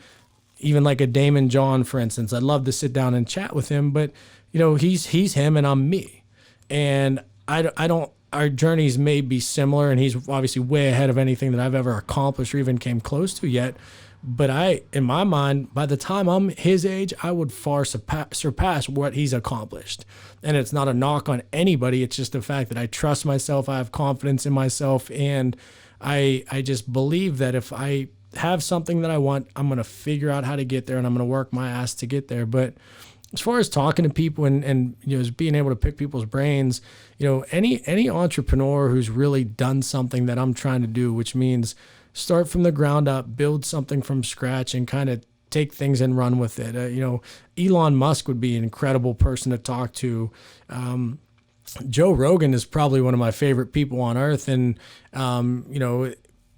even like a Damon John, for instance. I'd love to sit down and chat with him, but he's him and I'm me. And I don't, our journeys may be similar, and he's obviously way ahead of anything that I've ever accomplished or even came close to yet. But in my mind, by the time I'm his age, I would far surpass what he's accomplished. And it's not a knock on anybody. It's just the fact that I trust myself. I have confidence in myself. And I just believe that if I have something that I want, I'm going to figure out how to get there, and I'm going to work my ass to get there. But as far as talking to people and being able to pick people's brains, any entrepreneur who's really done something that I'm trying to do, which means start from the ground up, build something from scratch, and kind of take things and run with it. Elon Musk would be an incredible person to talk to. Joe Rogan is probably one of my favorite people on earth. And,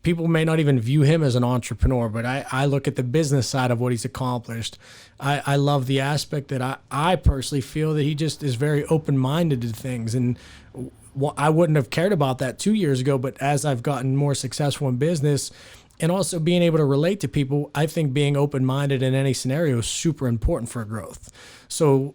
people may not even view him as an entrepreneur, but I look at the business side of what he's accomplished. I love the aspect that I personally feel that he just is very open-minded to things. And I wouldn't have cared about that 2 years ago, but as I've gotten more successful in business and also being able to relate to people, I think being open-minded in any scenario is super important for growth. So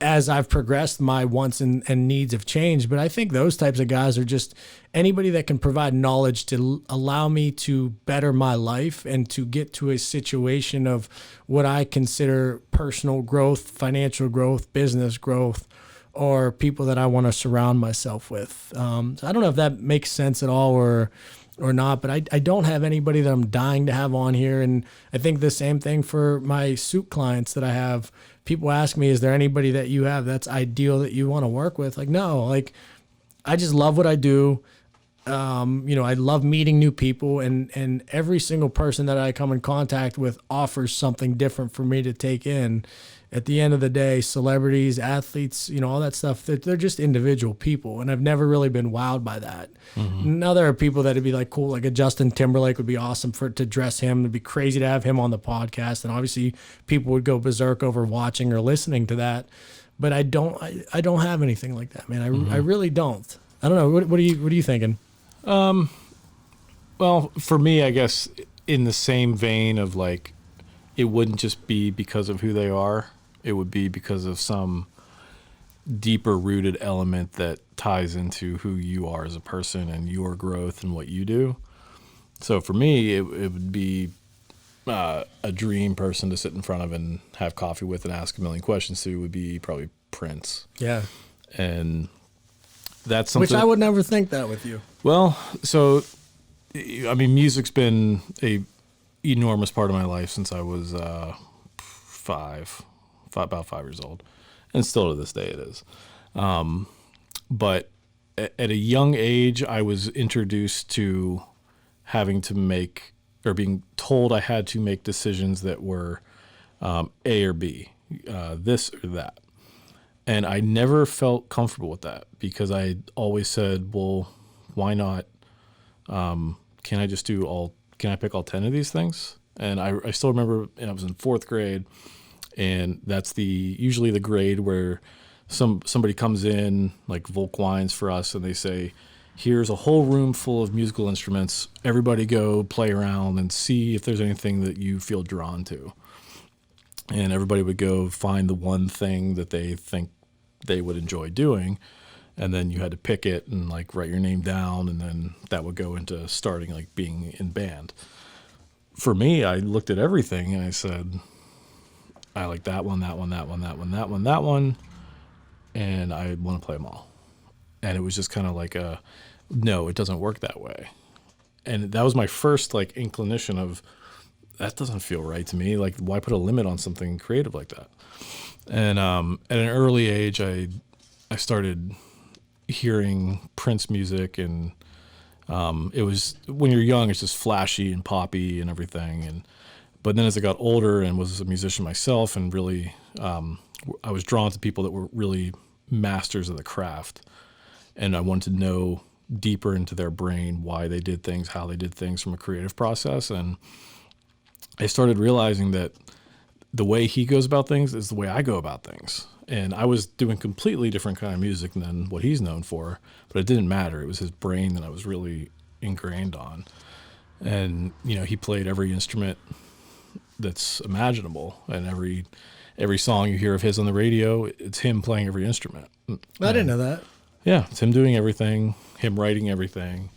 as I've progressed, my wants and needs have changed. But I think those types of guys are just anybody that can provide knowledge to allow me to better my life and to get to a situation of what I consider personal growth, financial growth, business growth, or people that I want to surround myself with. So I don't know if that makes sense at all or not, but I don't have anybody that I'm dying to have on here. And I think the same thing for my suit clients that I have. People ask me, is there anybody that you have that's ideal that you want to work with? Like, no, like I just love what I do. I love meeting new people, and every single person that I come in contact with offers something different for me to take in. At the end of the day, celebrities, athletes, all that stuff, they're just individual people. And I've never really been wowed by that. Mm-hmm. Now there are people that would be like, cool, like a Justin Timberlake would be awesome to dress him. It'd be crazy to have him on the podcast. And obviously people would go berserk over watching or listening to that. But I don't have anything like that, man. I really don't. I don't know. What are you thinking? Well, for me, I guess in the same vein of like, it wouldn't just be because of who they are. It would be because of some deeper rooted element that ties into who you are as a person and your growth and what you do. So for me, it would be a dream person to sit in front of and have coffee with and ask a million questions to would be probably Prince. Yeah. And that's something. Which I would never think that with you. Well, so, I mean, music's been a enormous part of my life since I was about 5 years old, and still to this day it is. But at a young age, I was introduced to having to make, or being told I had to make decisions that were A or B, this or that. And I never felt comfortable with that because I always said, well, why not? Can I pick all 10 of these things? And I still remember I was in 4th grade, and that's usually the grade where somebody comes in, like Volkwines for us, and they say, here's a whole room full of musical instruments. Everybody go play around and see if there's anything that you feel drawn to. And everybody would go find the one thing that they think they would enjoy doing. And then you had to pick it and like write your name down, and then that would go into starting like being in band. For me, I looked at everything and I said, I like that one, that one, that one, that one, that one, that one, and I want to play them all. And it was just kind of like no, it doesn't work that way. And that was my first like inclination of, that doesn't feel right to me. Like, why put a limit on something creative like that? And at an early age, I started hearing Prince music, and it was, when you're young, it's just flashy and poppy and everything. But then as I got older and was a musician myself, and really, I was drawn to people that were really masters of the craft, and I wanted to know deeper into their brain why they did things, how they did things from a creative process. And I started realizing that the way he goes about things is the way I go about things. And I was doing completely different kind of music than what he's known for, but it didn't matter. It was his brain that I was really ingrained on. And, he played every instrument that's imaginable. And every song you hear of his on the radio, it's him playing every instrument. I didn't know that. Yeah, it's him doing everything, him writing everything,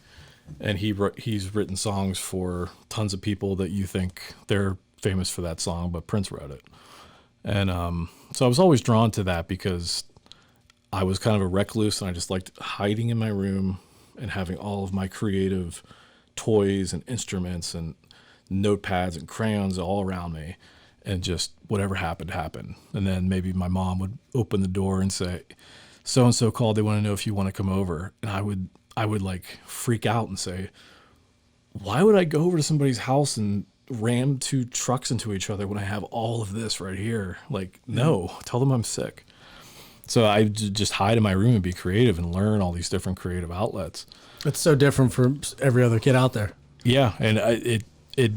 and he's written songs for tons of people that you think they're famous for that song, but Prince wrote it. And so I was always drawn to that because I was kind of a recluse, and I just liked hiding in my room and having all of my creative toys and instruments and notepads and crayons all around me, and just whatever happened. And then maybe my mom would open the door and say, so and so called, they want to know if you want to come over. And I would like freak out and say, why would I go over to somebody's house and ram two trucks into each other when I have all of this right here? Like, no, tell them I'm sick. So I just hide in my room and be creative and learn all these different creative outlets. It's so different from every other kid out there. Yeah, and it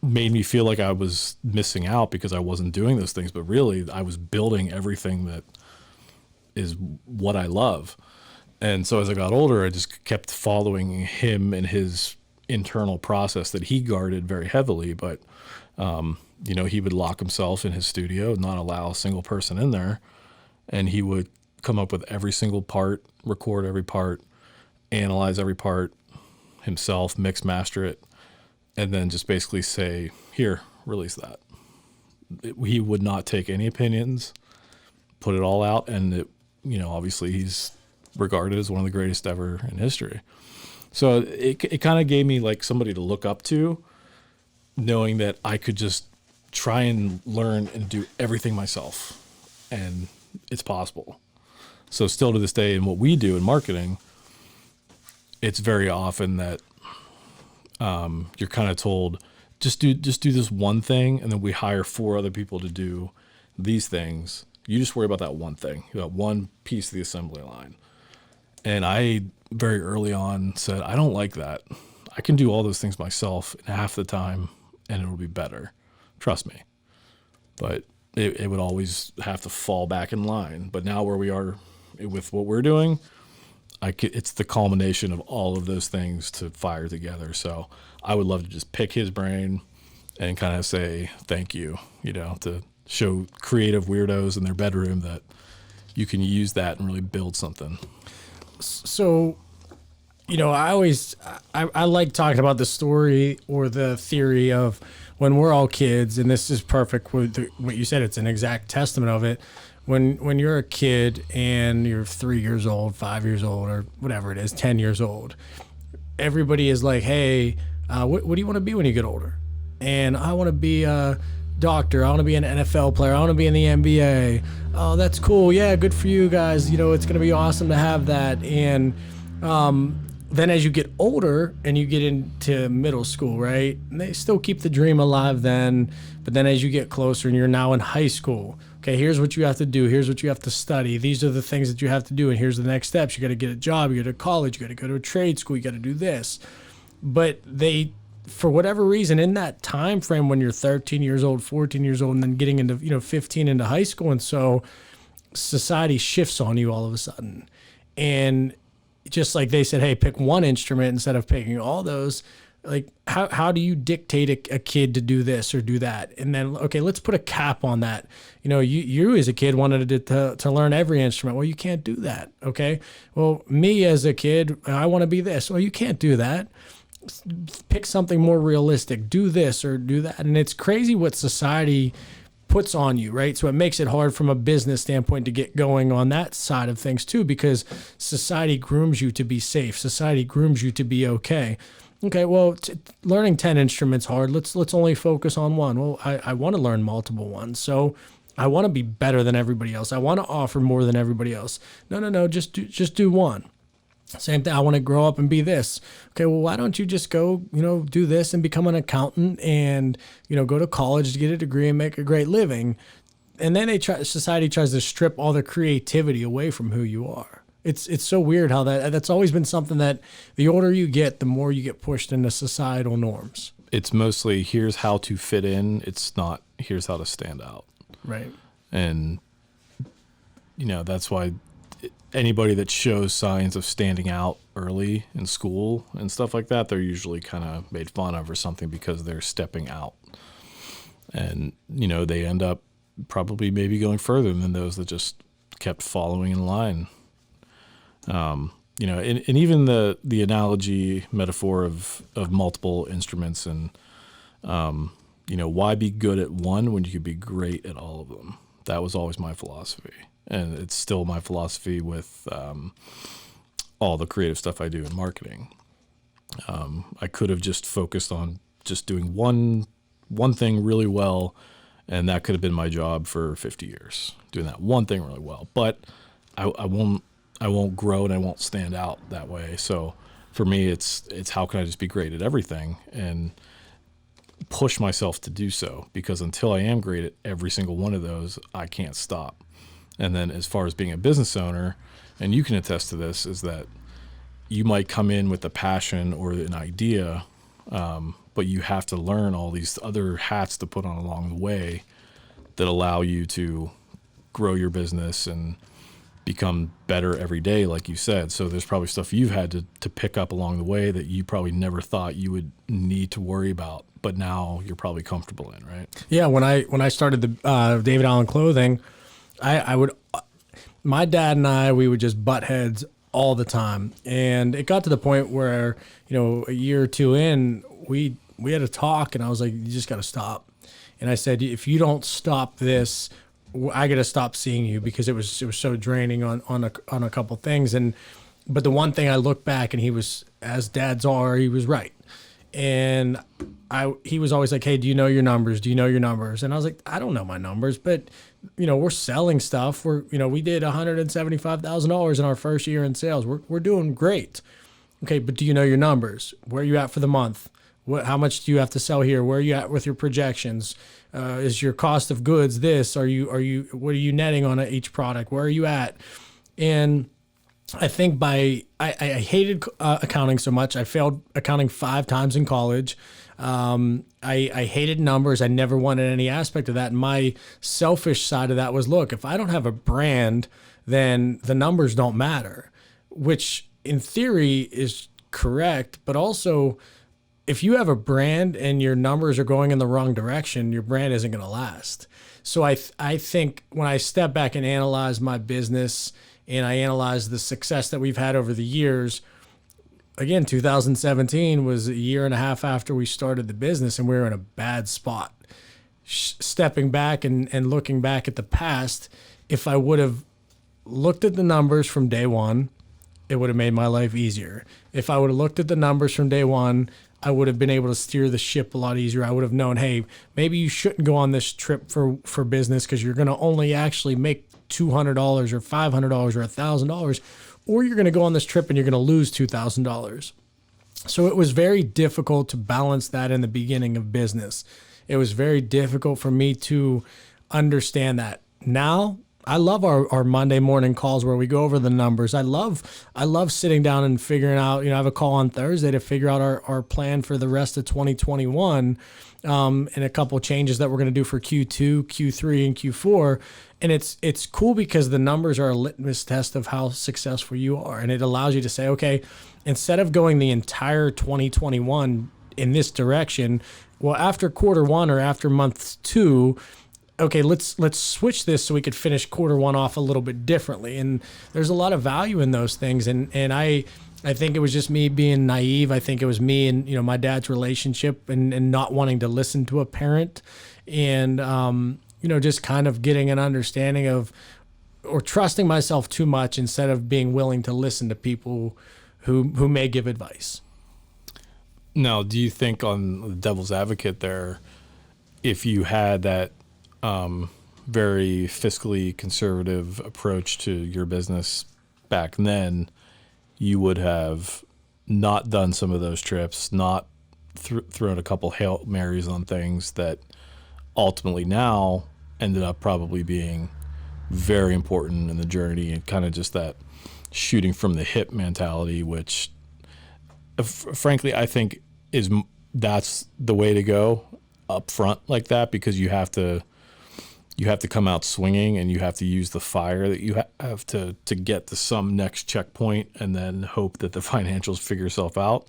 made me feel like I was missing out because I wasn't doing those things, but really I was building everything that is what I love. And so as I got older, I just kept following him and his internal process that he guarded very heavily. But, he would lock himself in his studio, not allow a single person in there. And he would come up with every single part, record every part, analyze every part himself, mix, master it, and then just basically say, here, release that. He would not take any opinions, put it all out. And, obviously he's regarded as one of the greatest ever in history. So it kind of gave me like somebody to look up to, knowing that I could just try and learn and do everything myself. And it's possible. So still to this day in what we do in marketing, it's very often that you're kind of told, just do this one thing, and then we hire 4 other people to do these things. You just worry about that one thing, that one piece of the assembly line. And I very early on said, I don't like that. I can do all those things myself in half the time, and it'll be better. Trust me. But it would always have to fall back in line. But now where we are with what we're doing, it's the culmination of all of those things to fire together. So I would love to just pick his brain and kind of say thank you, to show creative weirdos in their bedroom that you can use that and really build something. So, I like talking about the story or the theory of when we're all kids, and this is perfect with what you said. It's an exact testament of it. When you're a kid and you're 3 years old, 5 years old, or whatever it is, 10 years old, everybody is like, hey, what do you want to be when you get older? And I want to be a doctor. I want to be an NFL player. I want to be in the NBA. Oh, that's cool. Yeah, good for you guys. It's going to be awesome to have that. And then as you get older and you get into middle school, right, and they still keep the dream alive then. But then as you get closer and you're now in high school, okay, here's what you have to do. Here's what you have to study. These are the things that you have to do. And here's the next steps. You got to get a job. You go to college. You got to go to a trade school. You got to do this. But they, for whatever reason, in that time frame when you're 13 years old, 14 years old, and then getting into, 15 into high school, and so society shifts on you all of a sudden. And just like they said, hey, pick one instrument instead of picking all those. Like, how do you dictate a kid to do this or do that? And then, okay, let's put a cap on that. You as a kid wanted to learn every instrument. Well, you can't do that, okay? Well, me as a kid, I want to be this. Well, you can't do that. Pick something more realistic. Do this or do that. And it's crazy what society puts on you, right? So it makes it hard from a business standpoint to get going on that side of things too, because society grooms you to be safe. Society grooms you to be okay. Okay, well, learning 10 instruments hard. Let's only focus on one. Well, I want to learn multiple ones. So I want to be better than everybody else. I want to offer more than everybody else. No, just do one. Same thing. I want to grow up and be this. Okay, well, why don't you just go, do this and become an accountant and, go to college to get a degree and make a great living. And then society tries to strip all the creativity away from who you are. It's so weird how that's always been something that the older you get, the more you get pushed into societal norms. It's mostly here's how to fit in. It's not here's how to stand out. Right. And, that's why anybody that shows signs of standing out early in school and stuff like that, they're usually kind of made fun of or something because they're stepping out. And, they end up probably maybe going further than those that just kept following in line. And even the analogy metaphor of multiple instruments and, why be good at one when you could be great at all of them? That was always my philosophy. And it's still my philosophy with all the creative stuff I do in marketing. I could have just focused on just doing one thing really well, and that could have been my job for 50 years, doing that one thing really well. But I won't grow and I won't stand out that way. So for me, it's how can I just be great at everything and push myself to do so, because until I am great at every single one of those, I can't stop. And then as far as being a business owner, and you can attest to this, is that you might come in with a passion or an idea, but you have to learn all these other hats to put on along the way that allow you to grow your business and become better every day, like you said. So there's probably stuff you've had to pick up along the way that you probably never thought you would need to worry about, but now you're probably comfortable in, right? Yeah, when I started the David Allen Clothing, I would, my dad and we would just butt heads all the time, and it got to the point where, a year or two in, we had a talk, and I was like, you just got to stop. And I said, if you don't stop this, I got to stop seeing you, because it was so draining on a couple things. But the one thing I look back, and he was, as dads are, he was right. And he was always like, hey, do you know your numbers? Do you know your numbers? And I was like, I don't know my numbers, but we're selling stuff. We did $175,000 in our first year in sales. We're doing great. Okay, but do you know your numbers? Where are you at for the month? How much do you have to sell here? Where are you at with your projections? Is your cost of goods this? What are you netting on each product? Where are you at? And I think I hated accounting so much. I failed accounting 5 times in college. I hated numbers. I never wanted any aspect of that. And my selfish side of that was, look, if I don't have a brand, then the numbers don't matter, which in theory is correct. But also, if you have a brand and your numbers are going in the wrong direction, your brand isn't going to last. So I think when I step back and analyze my business and I analyze the success that we've had over the years, again, 2017 was a year and a half after we started the business, and we were in a bad spot. Stepping back and looking back at the past, if I would have looked at the numbers from day one, it would have made my life easier. If I would have looked at the numbers from day one, I would have been able to steer the ship a lot easier. I would have known, hey, maybe you shouldn't go on this trip for business, because you're going to only actually make $200 or $500 or $1,000, or you're going to go on this trip and you're going to lose $2,000. So it was very difficult to balance that in the beginning of business. It was very difficult for me to understand that. Now, I love our Monday morning calls where we go over the numbers. I love sitting down and figuring out, I have a call on Thursday to figure out our plan for the rest of 2021, and a couple of changes that we're going to do for Q2, Q3, and Q4. And it's cool because the numbers are a litmus test of how successful you are. And it allows you to say, okay, instead of going the entire 2021 in this direction, well, after quarter one or after month 2, okay, let's switch this so we could finish quarter one off a little bit differently. And there's a lot of value in those things. And I think it was just me being naive. I think it was me and, my dad's relationship and not wanting to listen to a parent, and, just kind of getting an understanding of, or trusting myself too much instead of being willing to listen to people who may give advice. Now, do you think, on the devil's advocate there, if you had that very fiscally conservative approach to your business back then, you would have not done some of those trips, not thrown a couple Hail Marys on things that ultimately now ended up probably being very important in the journey, and kind of just that shooting from the hip mentality, which frankly I think that's the way to go up front like that, because you have to come out swinging, and you have to use the fire that you have to get to some next checkpoint, and then hope that the financials figure itself out.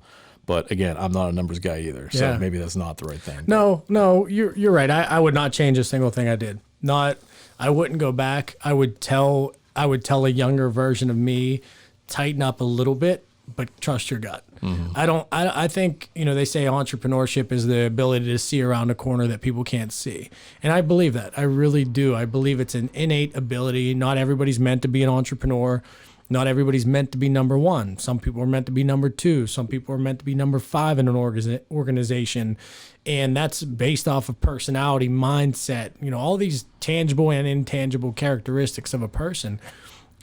But again, I'm not a numbers guy either, so Yeah. maybe that's not the right thing. No, you're right. I would not change a single thing I did. I wouldn't go back. I would tell a younger version of me, tighten up a little bit, but trust your gut. I think, they say entrepreneurship is the ability to see around a corner that people can't see. And I believe that. I really do. I believe it's an innate ability. Not everybody's meant to be an entrepreneur. Not everybody's meant to be number one. Some people are meant to be number two. Some people are meant to be number five in an organization. And that's based off of personality, mindset, all these tangible and intangible characteristics of a person.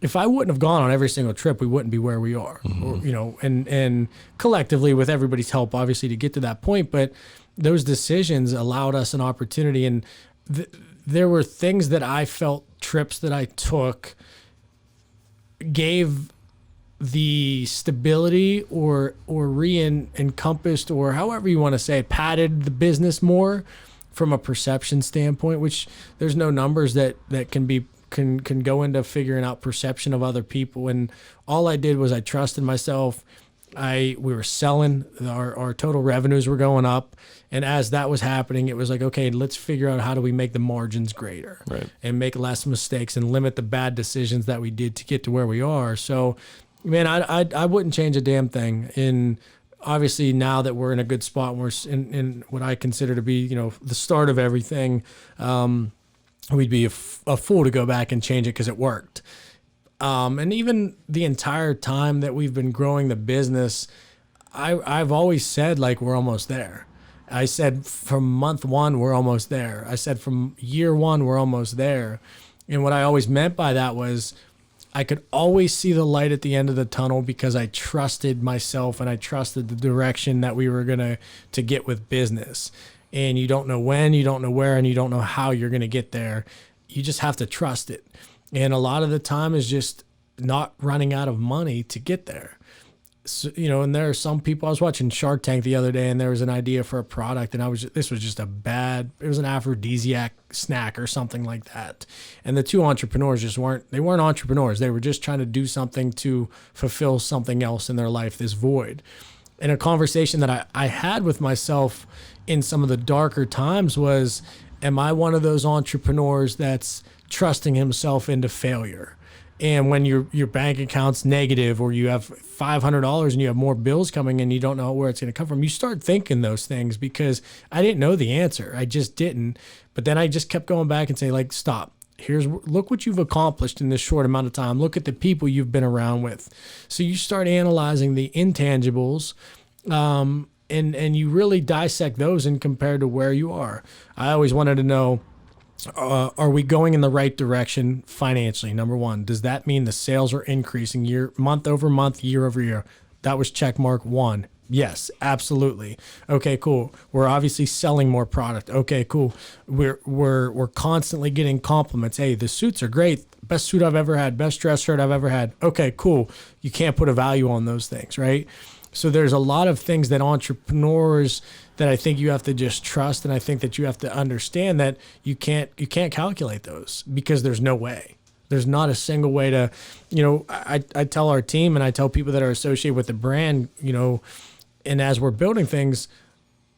If I wouldn't have gone on every single trip, we wouldn't be where we are, and collectively with everybody's help, obviously, to get to that point. But those decisions allowed us an opportunity. And there were things that I felt, trips that I took, gave the stability or encompassed, or however you want to say it, padded the business more from a perception standpoint, which there's no numbers that can go into figuring out perception of other people. And all I did was I trusted myself. We were selling, our total revenues were going up. And as that was happening, it was like, okay, let's figure out how do we make the margins greater, right, and make less mistakes and limit the bad decisions that we did to get to where we are. So, man, I wouldn't change a damn thing. And obviously now that we're in a good spot, we're in what I consider to be, the start of everything. We'd be a fool to go back and change it because it worked. And even the entire time that we've been growing the business, I've always said, like, we're almost there. I said from month one, we're almost there. I said from year one, we're almost there. And what I always meant by that was I could always see the light at the end of the tunnel because I trusted myself and I trusted the direction that we were going to get with business. And you don't know when, you don't know where, and you don't know how you're going to get there. You just have to trust it. And a lot of the time is just not running out of money to get there. So, and there are some people, I was watching Shark Tank the other day and there was an idea for a product and this was just it was an aphrodisiac snack or something like that. And the two entrepreneurs weren't entrepreneurs. They were just trying to do something to fulfill something else in their life, this void. And a conversation that I had with myself in some of the darker times was, am I one of those entrepreneurs that's trusting himself into failure? And when your bank account's negative, or you have $500 and you have more bills coming in, you don't know where it's going to come from, you start thinking those things, because I didn't know the answer. I just didn't. But then I just kept going back and say, like, stop. Look what you've accomplished in this short amount of time. Look at the people you've been around with. So you start analyzing the intangibles, and you really dissect those and compare to where you are. I always wanted to know, are we going in the right direction financially? Number one, does that mean the sales are increasing month over month, year over year? That was check mark one. Yes, absolutely. Okay, cool. We're obviously selling more product. Okay, cool. We're constantly getting compliments. Hey, the suits are great. Best suit I've ever had. Best dress shirt I've ever had. Okay, cool. You can't put a value on those things, right? So there's a lot of things that entrepreneurs that I think you have to just trust, and I think that you have to understand that you can't calculate those, because there's no way. There's not a single way to, I tell our team and I tell people that are associated with the brand, and as we're building things,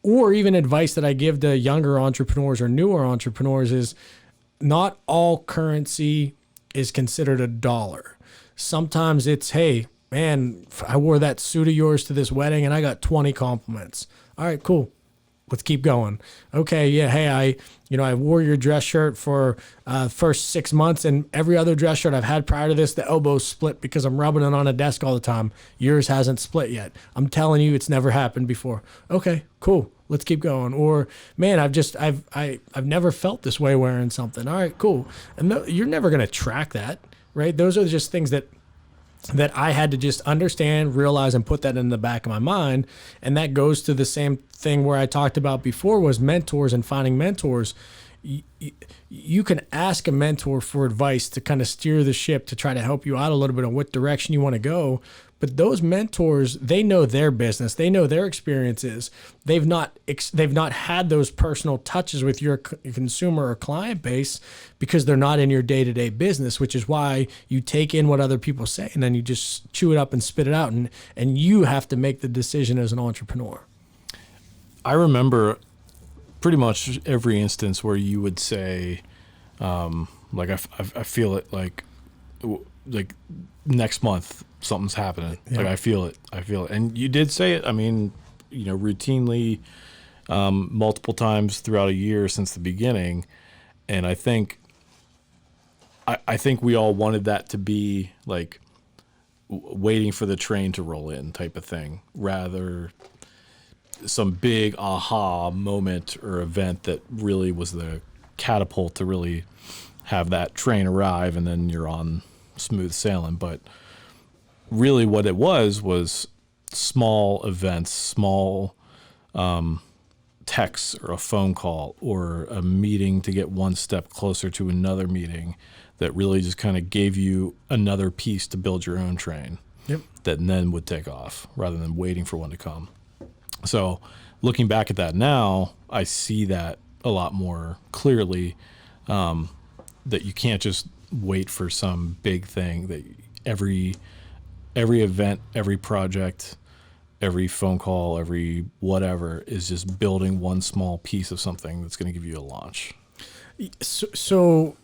or even advice that I give to younger entrepreneurs or newer entrepreneurs, is not all currency is considered a dollar. Sometimes it's, hey, man, I wore that suit of yours to this wedding and I got 20 compliments. All right, cool. Let's keep going. Okay, yeah, hey, I wore your dress shirt for first 6 months, and every other dress shirt I've had prior to this, the elbow's split because I'm rubbing it on a desk all the time. Yours hasn't split yet. I'm telling you, it's never happened before. Okay, cool. Let's keep going. Or, man, I've never felt this way wearing something. All right, cool. And you're never gonna track that, right? Those are just things that I had to just understand, realize, and put that in the back of my mind. And that goes to the same thing where I talked about before, was mentors and finding mentors. you can ask a mentor for advice to kind of steer the ship to try to help you out a little bit on what direction you want to go. But those mentors, they know their business, they know their experiences. They've not had those personal touches with your consumer or client base because they're not in your day-to-day business, which is why you take in what other people say and then you just chew it up and spit it out, and you have to make the decision as an entrepreneur. I remember pretty much every instance where you would say, like I feel it, like next month something's happening. Yeah. Like I feel it, and you did say it. I mean, routinely, multiple times throughout a year since the beginning, and I think we all wanted that to be like waiting for the train to roll in type of thing, rather some big aha moment or event that really was the catapult to really have that train arrive, and then you're on smooth sailing. But really what it was small events, small texts or a phone call or a meeting to get one step closer to another meeting that really just kind of gave you another piece to build your own train. Yep. That then would take off rather than waiting for one to come. So looking back at that now, I see that a lot more clearly, that you can't just wait for some big thing, that every event, every project, every phone call, every whatever is just building one small piece of something that's going to give you a launch. So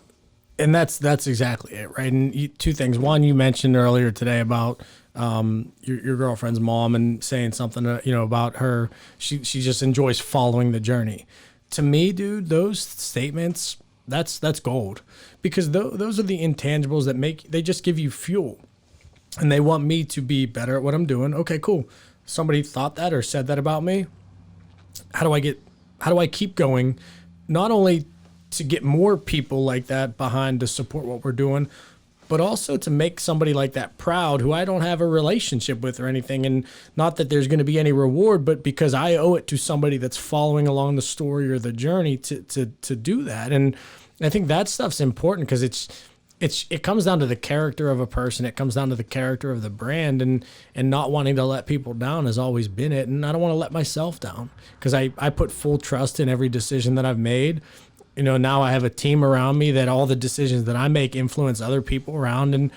and that's exactly it, right? And two things. One, you mentioned earlier today about your girlfriend's mom and saying something, about her. She just enjoys following the journey. To me, dude, those statements, that's gold, because those are the intangibles that they just give you fuel, and they want me to be better at what I'm doing. Okay, cool. Somebody thought that or said that about me. How do I keep going? Not only to get more people like that behind to support what we're doing, but also to make somebody like that proud who I don't have a relationship with or anything. And not that there's going to be any reward, but because I owe it to somebody that's following along the story or the journey to do that. And I think that stuff's important because it comes down to the character of a person. It comes down to the character of the brand, and not wanting to let people down has always been it. And I don't want to let myself down because I put full trust in every decision that I've made. Now I have a team around me that all the decisions that I make influence other people around, and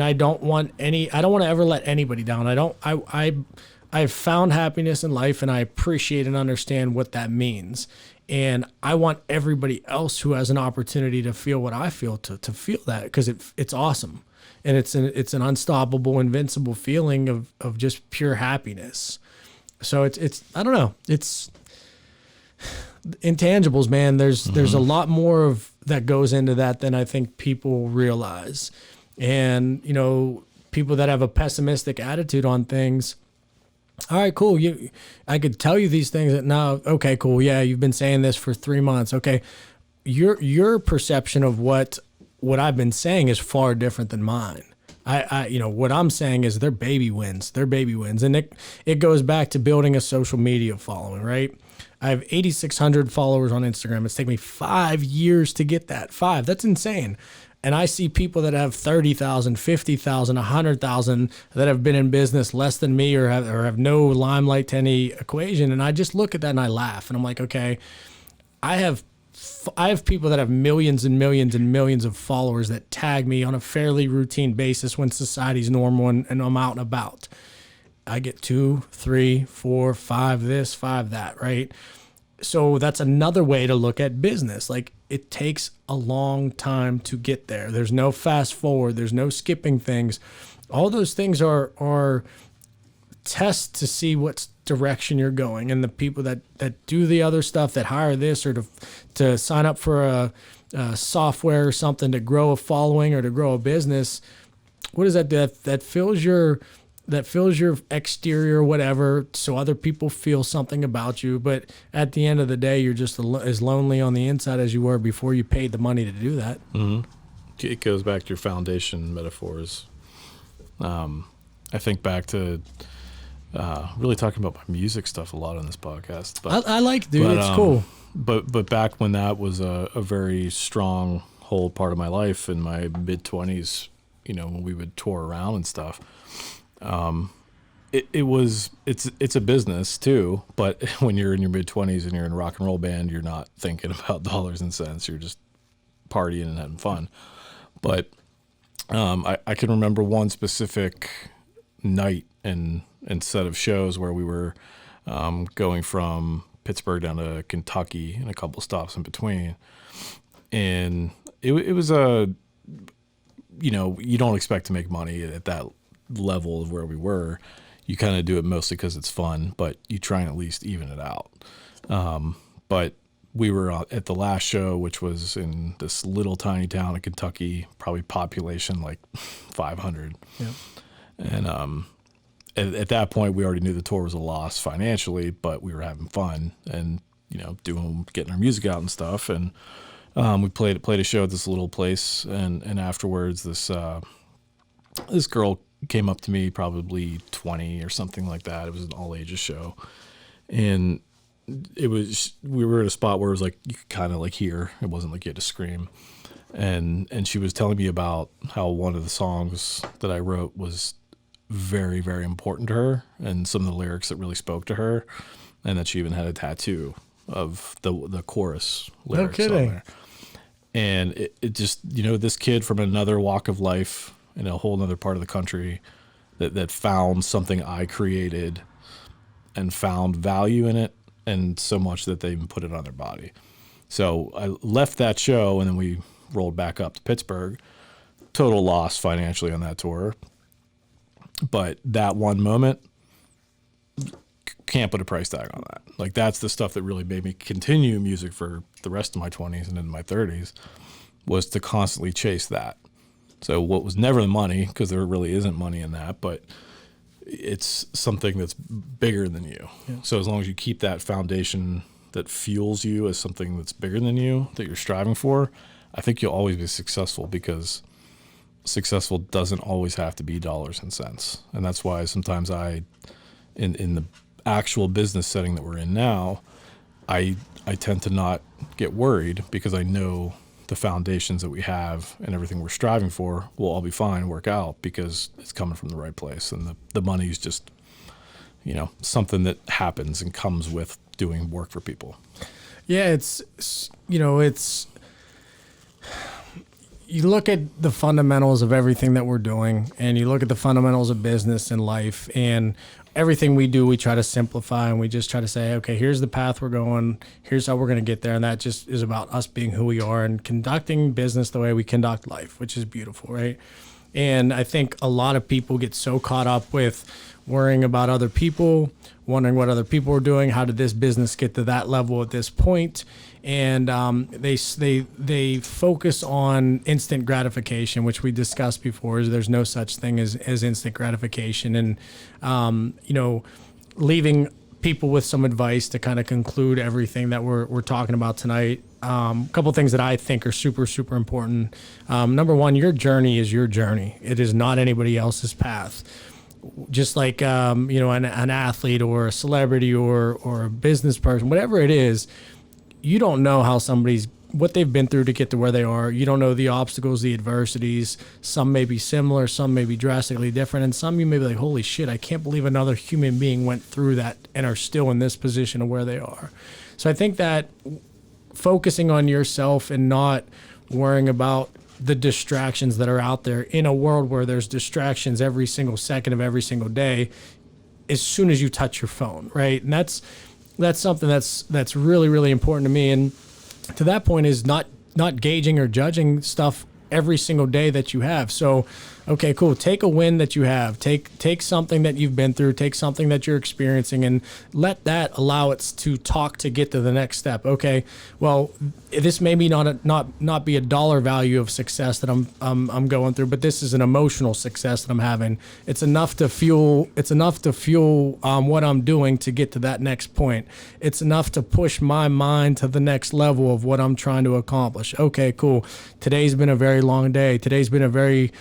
I don't want to ever let anybody down. I've found happiness in life, and I appreciate and understand what that means. And I want everybody else who has an opportunity to feel what I feel to feel that, because it's awesome. And it's an unstoppable, invincible feeling of just pure happiness. So it's I don't know. It's intangibles, man. There's a lot more of that goes into that than I think people realize. And, people that have a pessimistic attitude on things, all right, cool. I could tell you these things that now, okay, cool. Yeah, you've been saying this for 3 months. Okay. Your perception of what I've been saying is far different than mine. What I'm saying is they're baby wins. And it goes back to building a social media following, right? I have 8,600 followers on Instagram. It's taken me 5 years to get that. 5. That's insane. And I see people that have 30,000, 50,000, 100,000 that have been in business less than me or have no limelight to any equation. And I just look at that and I laugh. And I'm like, okay, I have people that have millions and millions and millions of followers that tag me on a fairly routine basis when society's normal and I'm out and about. I get 2, 3, 4, 5 this, 5 that, right? So that's another way to look at business. Like, it takes a long time to get there. There's no fast forward. There's no skipping things. All those things are tests to see what direction you're going. And the people that do the other stuff, that hire this or to sign up for a software or something to grow a following or to grow a business, what is that? That fills your exterior, whatever, so other people feel something about you. But at the end of the day, you're just as lonely on the inside as you were before you paid the money to do that. Mm-hmm. It goes back to your foundation metaphors. I think back to really talking about my music stuff a lot on this podcast. But I like, dude. It's cool. but back when that was a very strong whole part of my life in my mid-20s, when we would tour around and stuff, it's a business too, but when you're in your mid-20s and you're in a rock and roll band, you're not thinking about dollars and cents. You're just partying and having fun. But I can remember one specific night and set of shows where we were going from Pittsburgh down to Kentucky and a couple stops in between. And it was you don't expect to make money at that level of where we were. You kind of do it mostly because it's fun, but you try and at least even it out. But we were at the last show, which was in this little tiny town in Kentucky, probably population like 500. Yeah. And at that point, we already knew the tour was a loss financially, but we were having fun and getting our music out and stuff. And we played a show at this little place, and afterwards, this girl came up to me, probably 20 or something like that. It was an all ages show, and we were at a spot where it was like you could kind of like hear. It wasn't like you had to scream. And she was telling me about how one of the songs that I wrote was very, very important to her, and some of the lyrics that really spoke to her, and that she even had a tattoo of the chorus lyrics. No kidding. On there. And it just, this kid from another walk of life in a whole other part of the country that found something I created and found value in it, and so much that they even put it on their body. So I left that show, and then we rolled back up to Pittsburgh. Total loss financially on that tour. But that one moment, can't put a price tag on that. Like, that's the stuff that really made me continue music for the rest of my 20s and into my 30s, was to constantly chase that. So what was never the money, because there really isn't money in that, but it's something that's bigger than you. Yeah. So as long as you keep that foundation that fuels you as something that's bigger than you, that you're striving for, I think you'll always be successful, because successful doesn't always have to be dollars and cents. And that's why sometimes in the actual business setting that we're in now, I tend to not get worried, because I know the foundations that we have and everything we're striving for will all be fine, work out, because it's coming from the right place. And the money is just, something that happens and comes with doing work for people. Yeah, you look at the fundamentals of everything that we're doing, and you look at the fundamentals of business and life, and everything we do, we try to simplify, and we just try to say, okay, here's the path we're going, here's how we're going to get there. And that just is about us being who we are and conducting business the way we conduct life, which is beautiful, right? And I think a lot of people get so caught up with worrying about other people, wondering what other people are doing. How did this business get to that level at this point? And they focus on instant gratification, which we discussed before. Is there's no such thing as instant gratification, and leaving people with some advice to kind of conclude everything that we're talking about tonight. A couple things that I think are super, super important. Number one, your journey is your journey. It is not anybody else's path. Just like an athlete or a celebrity or a business person, whatever it is, you don't know what they've been through to get to where they are. You don't know the obstacles, the adversities. Some may be similar, some may be drastically different, and some you may be like, holy shit, I can't believe another human being went through that and are still in this position of where they are. So I think that focusing on yourself and not worrying about the distractions that are out there in a world where there's distractions every single second of every single day, as soon as you touch your phone, right? And that's something that's really, really important to me. And to that point is not gauging or judging stuff every single day that you have. So, okay, cool. Take a win that you have. Take something that you've been through. Take something that you're experiencing, and let that allow it to talk to get to the next step. Okay, well, this may be not be a dollar value of success that I'm going through, but this is an emotional success that I'm having. It's enough to fuel. What I'm doing to get to that next point. It's enough to push my mind to the next level of what I'm trying to accomplish. Okay, cool. Today's been a very long day. Today's been a very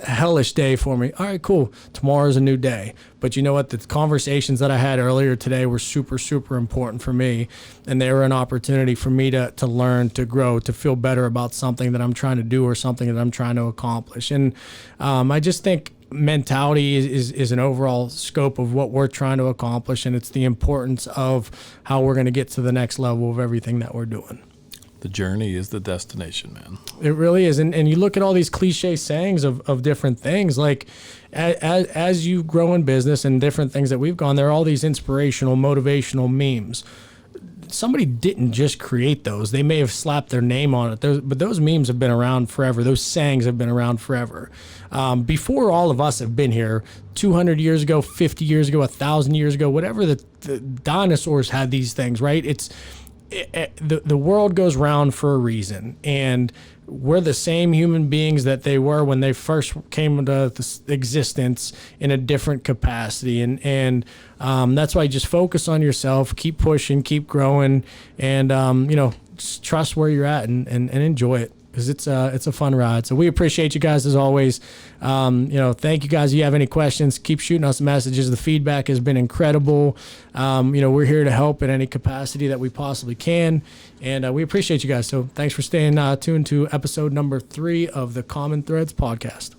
hellish day for me. All right, cool. Tomorrow's a new day. But you know what? The conversations that I had earlier today were super, super important for me. And they were an opportunity for me to learn, to grow, to feel better about something that I'm trying to do or something that I'm trying to accomplish. And I just think mentality is an overall scope of what we're trying to accomplish. And it's the importance of how we're going to get to the next level of everything that we're doing. The journey is the destination, man. It really is. And you look at all these cliche sayings of different things, like as you grow in business and different things that we've gone, there are all these inspirational, motivational memes. Somebody didn't just create those. They may have slapped their name on it, but those memes have been around forever. Those sayings have been around forever. Before all of us have been here, 200 years ago, 50 years ago, 1,000 years ago, whatever, the dinosaurs had these things, right? The world goes round for a reason, and we're the same human beings that they were when they first came into this existence in a different capacity, and that's why you just focus on yourself, keep pushing, keep growing, and just trust where you're at and enjoy it, because it's a fun ride. So we appreciate you guys as always. Thank you guys. If you have any questions, keep shooting us messages. The feedback has been incredible. We're here to help in any capacity that we possibly can, and we appreciate you guys. So thanks for staying tuned to episode number 3 of the Common Threads podcast.